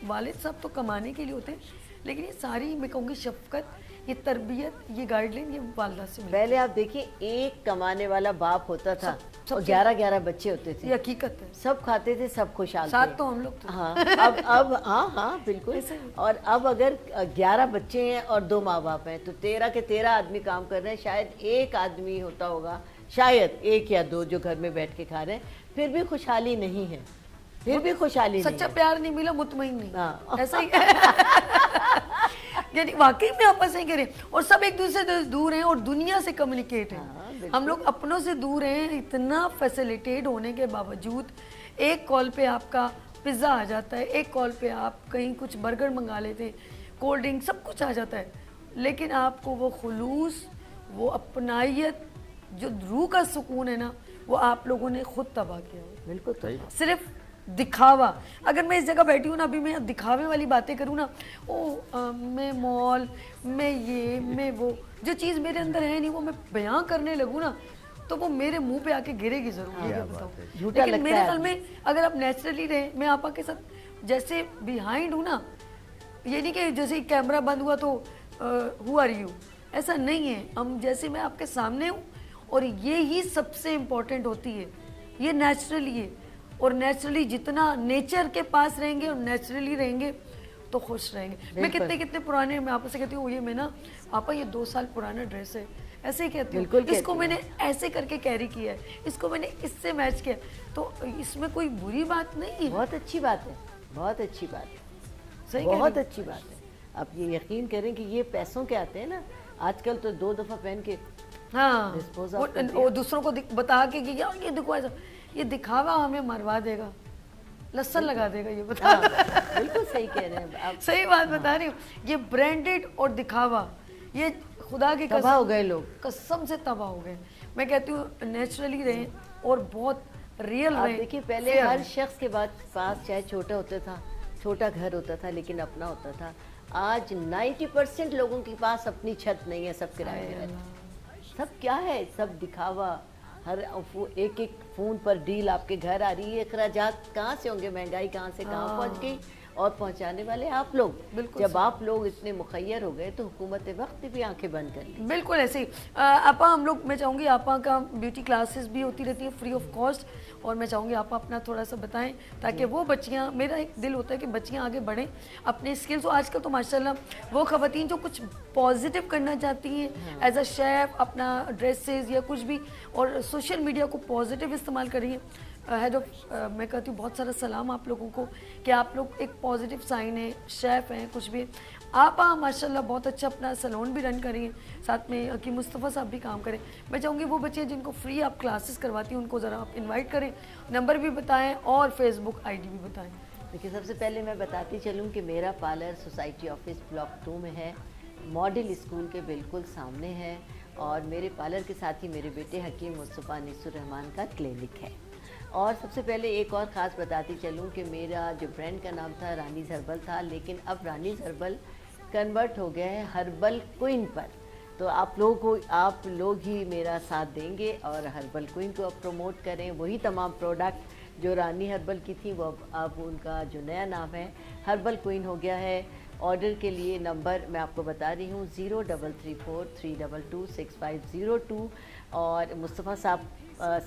वालिद सब तो कमाने के लिए होते हैं, लेकिन ये सारी मैं कहूँगी शफकत, ये तरबियत, ये गाइडलाइन ये वालदा से मिलती पहले आप देखिए, एक कमाने वाला बाप होता था सब और 11-11 बच्चे होते है। थे, ये हकीकत है। सब खाते थे, सब खुशहाल साथ थे। तो हम लोग थे। हाँ अब हाँ बिल्कुल। ऐसे ही। और अब अगर 11 बच्चे हैं और 2 माँ बाप हैं तो 13 के 13 आदमी काम कर रहे हैं। शायद एक आदमी होता होगा, शायद 1 या 2 जो घर में बैठ के खा रहे हैं, फिर भी खुशहाली नहीं है, फिर भी खुशहाली नहीं सच्चा है। प्यार नहीं मिला, मुतमईन नहीं। हाँ। ऐसा ही यानी वाकई में आपस में करें, और सब एक दूसरे से दूर हैं और दुनिया से कम्युनिकेट हाँ, हैं। बिल्कुल। हम लोग अपनों से दूर हैं, इतना फैसिलिटेट होने के बावजूद एक कॉल पे आपका पिज़्ज़ा आ जाता है, एक कॉल पे आप कहीं कुछ बर्गर मंगा लेते हैं, कोल्ड ड्रिंक सब कुछ आ जाता है, लेकिन आपको वो खुलूस, वो अपनाइयत, जो रूह का सुकून है ना, वो आप लोगों ने खुद तबाह किया है। बिल्कुल तो सिर्फ दिखावा। अगर मैं इस जगह बैठी हूँ ना, अभी मैं दिखावे वाली बातें करूँ ना, मैं मॉल, मैं ये, मैं वो, जो चीज़ मेरे अंदर है नहीं वो मैं बयां करने लगूँ ना, तो वो मेरे मुंह पे आके गिरेगी जरूर। ये बताऊँ, झूठा लेकिन लगता मेरे है ख्याल आदमी। में अगर आप नेचुरली रहे, मैं आपा के साथ जैसे बिहाइंड हूँ ना, ये नहीं कि जैसे ही कैमरा बंद हुआ तो हु आर यू, ऐसा नहीं है। हम जैसे मैं आपके सामने हूँ, और ये ही सबसे इम्पोर्टेंट होती है, ये नेचुरली है। और नेचुरली जितना नेचर के पास रहेंगे और नेचुरली रहेंगे तो खुश रहेंगे। मैं कितने कितने पुराने, मैं आपसे कहती हूँ, ये मैं ना आपा ये 2 साल पुराना ड्रेस है, ऐसे ही कहती बिल्कुल हूँ, इसको कहती मैंने ऐसे करके कैरी किया है, इसको मैंने इससे मैच किया, तो इसमें कोई बुरी बात नहीं है। बहुत अच्छी बात है, बहुत अच्छी बात है, सही कह रही बहुत हूँ। अच्छी बात है। आप ये यकीन करें कि ये पैसों के आते हैं ना, आजकल तो 2 दफ़ा पहन के हाँ, Dispose off कर दिया। वो दूसरों को बता के कि यार ये देखो ऐसा, ये दिखावा हमें मरवा देगा, लसन लगा देगा, ये बता। हाँ, बिल्कुल सही कह रहे हैं आप। सही बात बता रही हूँ। ये ब्रांडेड और दिखावा, ये खुदा की तबाह हो गए लोग। कसम से तबाह हो गए। मैं कहती हूँ नेचुरली रहें और बहुत रियल आप रहें। देखिए, पहले fair हर रहें। शख्स के पास चाहे छोटा होता था, छोटा घर होता था, लेकिन अपना होता था। आज 90% लोगों के पास अपनी छत नहीं है, सब किराए में रहते हैं। सब क्या है, सब दिखावा। हर एक एक फ़ोन पर डील आपके घर आ रही है। अखराजात कहाँ से होंगे, महंगाई कहाँ से कहाँ पहुँच गई, और पहुँचाने वाले आप लोग। बिल्कुल जब आप लोग इतने मुखैर हो गए तो हुकूमत वक्त भी आंखें बंद कर ली। बिल्कुल ऐसे ही। आपा हम लोग, मैं चाहूँगी आपा का ब्यूटी क्लासेस भी होती रहती हैं फ्री ऑफ कॉस्ट, और मैं चाहूँगी आपा अपना थोड़ा सा बताएं, ताकि वो बच्चियाँ, मेरा एक दिल होता है कि बच्चियाँ आगे बढ़ें अपने स्किल्स। तो आजकल तो माशाल्लाह वो ख़वातीन जो कुछ पॉजिटिव करना चाहती हैं एज अ शेफ़, अपना ड्रेसेस या कुछ भी, और सोशल मीडिया को पॉजिटिव इस्तेमाल करिए। हेड ऑफ, मैं कहती हूँ बहुत सारा सलाम आप लोगों को कि आप लोग एक पॉजिटिव साइन है, शेफ़ हैं, कुछ भी। आप माशाल्लाह बहुत अच्छा अपना सैलून भी रन करिए, साथ में हकीम मुस्तफ़ा साहब भी काम करें। मैं चाहूँगी वो बच्चे जिनको फ्री आप क्लासेस करवाती हैं उनको ज़रा आप इनवाइट करें, नंबर भी बताएं और फेसबुक आईडी भी बताएं। देखिए, सबसे पहले मैं बताती चलूँ कि मेरा पार्लर सोसाइटी ऑफिस ब्लॉक 2 में है, मॉडल स्कूल के बिल्कुल सामने है, और मेरे पार्लर के साथ ही मेरे बेटे हकीम मुस्तफ़ा अनीसुर रहमान का क्लिनिक है। और सबसे पहले एक और ख़ास बताती चलूँ कि मेरा जो ब्रांड का नाम था रानीज़ हर्बल था, लेकिन अब रानीज़ हर्बल कन्वर्ट हो गया है हर्बल क्वीन पर। तो आप लोग ही मेरा साथ देंगे और हर्बल क्वीन को अब प्रमोट करें। वही तमाम प्रोडक्ट जो रानी हर्बल की थी वो अब उनका जो नया नाम है हर्बल क्वीन हो गया है। ऑर्डर के लिए नंबर मैं आपको बता रही हूँ 0334322650 और मुस्तफ़ा साहब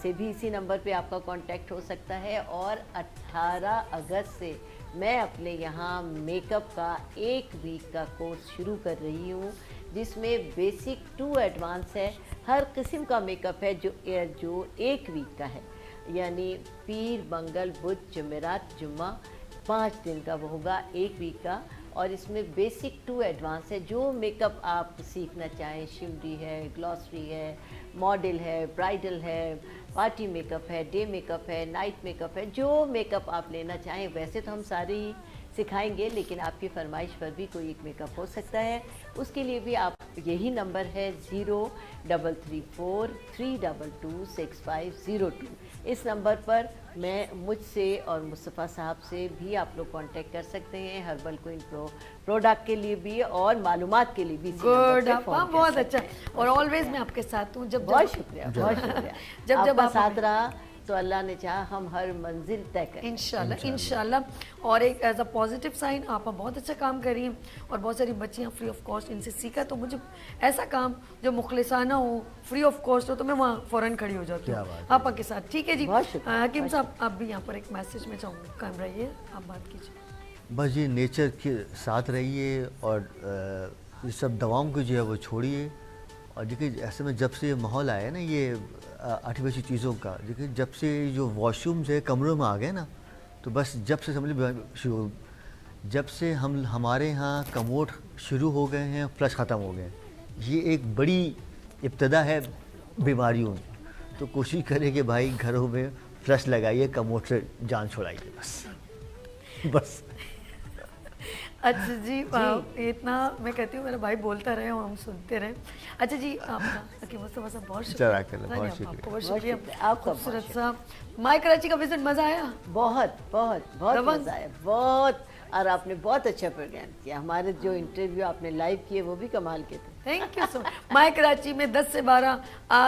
से भी इसी नंबर पे आपका कांटेक्ट हो सकता है। और 18 अगस्त से मैं अपने यहाँ मेकअप का 1 वीक का कोर्स शुरू कर रही हूँ। जिसमें बेसिक टू एडवांस है। हर किस्म का मेकअप है जो 1 वीक का है, यानी पीर, मंगल, बुध, जुमेरात, जुम्मा 5 दिन का वो होगा 1 वीक का। और इसमें बेसिक टू एडवांस है। जो मेकअप आप सीखना चाहें, शिमरी है, ग्लॉसरी है, मॉडल है, ब्राइडल है, पार्टी मेकअप है, डे मेकअप है, नाइट मेकअप है, जो मेकअप आप लेना चाहें। वैसे तो हम सारे ही सिखाएंगे, लेकिन आपकी फरमाइश पर भी कोई एक मेकअप हो सकता है। उसके लिए भी आप, यही नंबर है 0334-322-6502। इस नंबर पर मुझसे और मुस्तफ़ा साहब से भी आप लोग कांटेक्ट कर सकते हैं, हर्बल क्वीन प्रोडक्ट के लिए भी और मालूमात के लिए भी। गुड, आपका बहुत अच्छा। और ऑलवेज मैं आपके साथ हूँ। बहुत शुक्रिया, बहुत शुक्रिया। जब आप साथ रहा तो अल्लाह ने चाहा हम हर मंजिल तय करें इंशाल्लाह, इंशाल्लाह। और एक एज अ पॉजिटिव साइन आप बहुत अच्छा काम कर रही हैं और बहुत सारी बच्चियाँ फ्री ऑफ कॉस्ट इनसे सीखा। तो मुझे ऐसा काम जो मुखलिसाना हो, फ्री ऑफ कॉस्ट हो, तो मैं वहाँ फ़ौरन खड़ी हो जाती हूँ आपा के साथ। ठीक है जी। हकीम साहब, आप भी यहाँ पर एक मैसेज में चाहूँगी, कायम रहिए, आप बात कीजिए। बस ये नेचर के साथ रहिए और ये सब दवाओं को जो है वो छोड़िए। और देखिए ऐसे में जब से ये माहौल आया है ना, ये आर्टिफिशियल चीज़ों का, देखिए जब से जो वॉशरूम्स है कमरों में आ गए ना, तो बस जब से समझ शुरू, जब से हमारे यहाँ कमोड शुरू हो गए हैं, फ्लश ख़त्म हो गए, ये एक बड़ी इब्तदा है बीमारियों की। तो कोशिश करें कि भाई घरों में फ्लश लगाइए, कमोड से जान छुड़ाइए, बस। अच्छा जी, इतना मैं कहती हूँ मेरा भाई बोलता रहे और हम सुनते रहे। अच्छा जी, आपका हकीम मुस्तफा साहब बहुत शुक्रिया, आपको बहुत शुक्रिया। आपका खूबसूरत साहब, माय कराची का विजिट मज़ा आया? बहुत बहुत बहुत मज़ा आया, बहुत। और आपने बहुत अच्छा प्रोग्राम किया। हमारे जो इंटरव्यू आपने लाइव किए वो भी कमाल के थे। Thank you so much. My Karachi में 10 से 12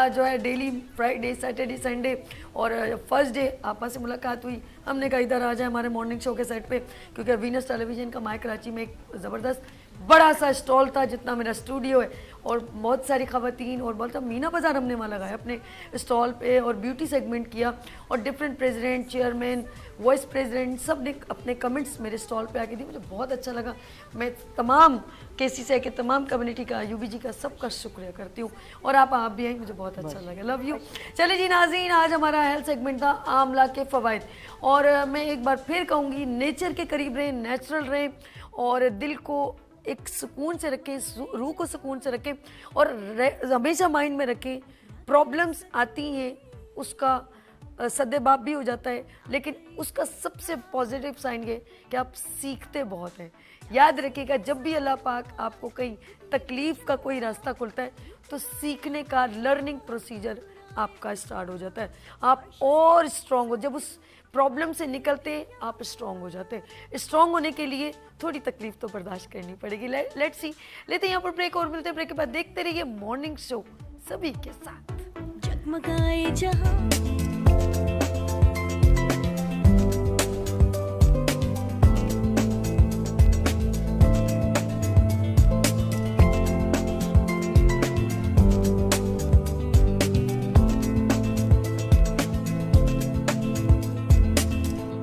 जो है डेली, फ्राइडे, सैटरडे, संडे और फर्स्ट डे आपा से मुलाकात हुई। हमने कहा इधर आ जाए हमारे मॉर्निंग शो के सेट पे, क्योंकि वीनस टेलीविज़न का माय कराची में एक ज़बरदस्त बड़ा सा स्टॉल था जितना मेरा स्टूडियो है, और बहुत सारी ख़वातीन और बहुत सारा मीना बाज़ार हमने वहाँ लगाया अपने स्टॉल पे, और ब्यूटी सेगमेंट किया, और different president, chairman, vice president सब ने अपने कमेंट्स मेरे स्टॉल पे आके दी। मुझे बहुत अच्छा लगा। मैं तमाम KCCI के तमाम कम्युनिटी का, UBG का, सबका शुक्रिया करती हूँ। और आप भी आई, मुझे बहुत अच्छा लगा। Love you. चलिए जी नाज़रीन, आज हमारा हेल्थ सेगमेंट था आंवला के फ़वाइद। और मैं एक बार फिर कहूँगी, नेचर के करीब रहें, नेचुरल रहें, और दिल को एक सुकून से रखें, रूह को सुकून से रखें, और हमेशा माइंड में रखें प्रॉब्लम्स आती हैं, उसका सद्देबाप भी हो जाता है, लेकिन उसका सबसे पॉजिटिव साइन ये कि आप सीखते बहुत हैं। याद रखिएगा, जब भी अल्लाह पाक आपको कहीं तकलीफ़ का कोई रास्ता खुलता है, तो सीखने का लर्निंग प्रोसीजर आपका स्टार्ट हो जाता है। आप और स्ट्रॉन्ग हो, जब उस प्रॉब्लम से निकलते आप स्ट्रॉन्ग हो जाते हैं। स्ट्रॉन्ग होने के लिए थोड़ी तकलीफ तो बर्दाश्त करनी पड़ेगी। लेट्स सी, लेते हैं यहाँ पर ब्रेक, और मिलते हैं ब्रेक के बाद। देखते रहिए मॉर्निंग शो सभी के साथ। जगमगाए जहां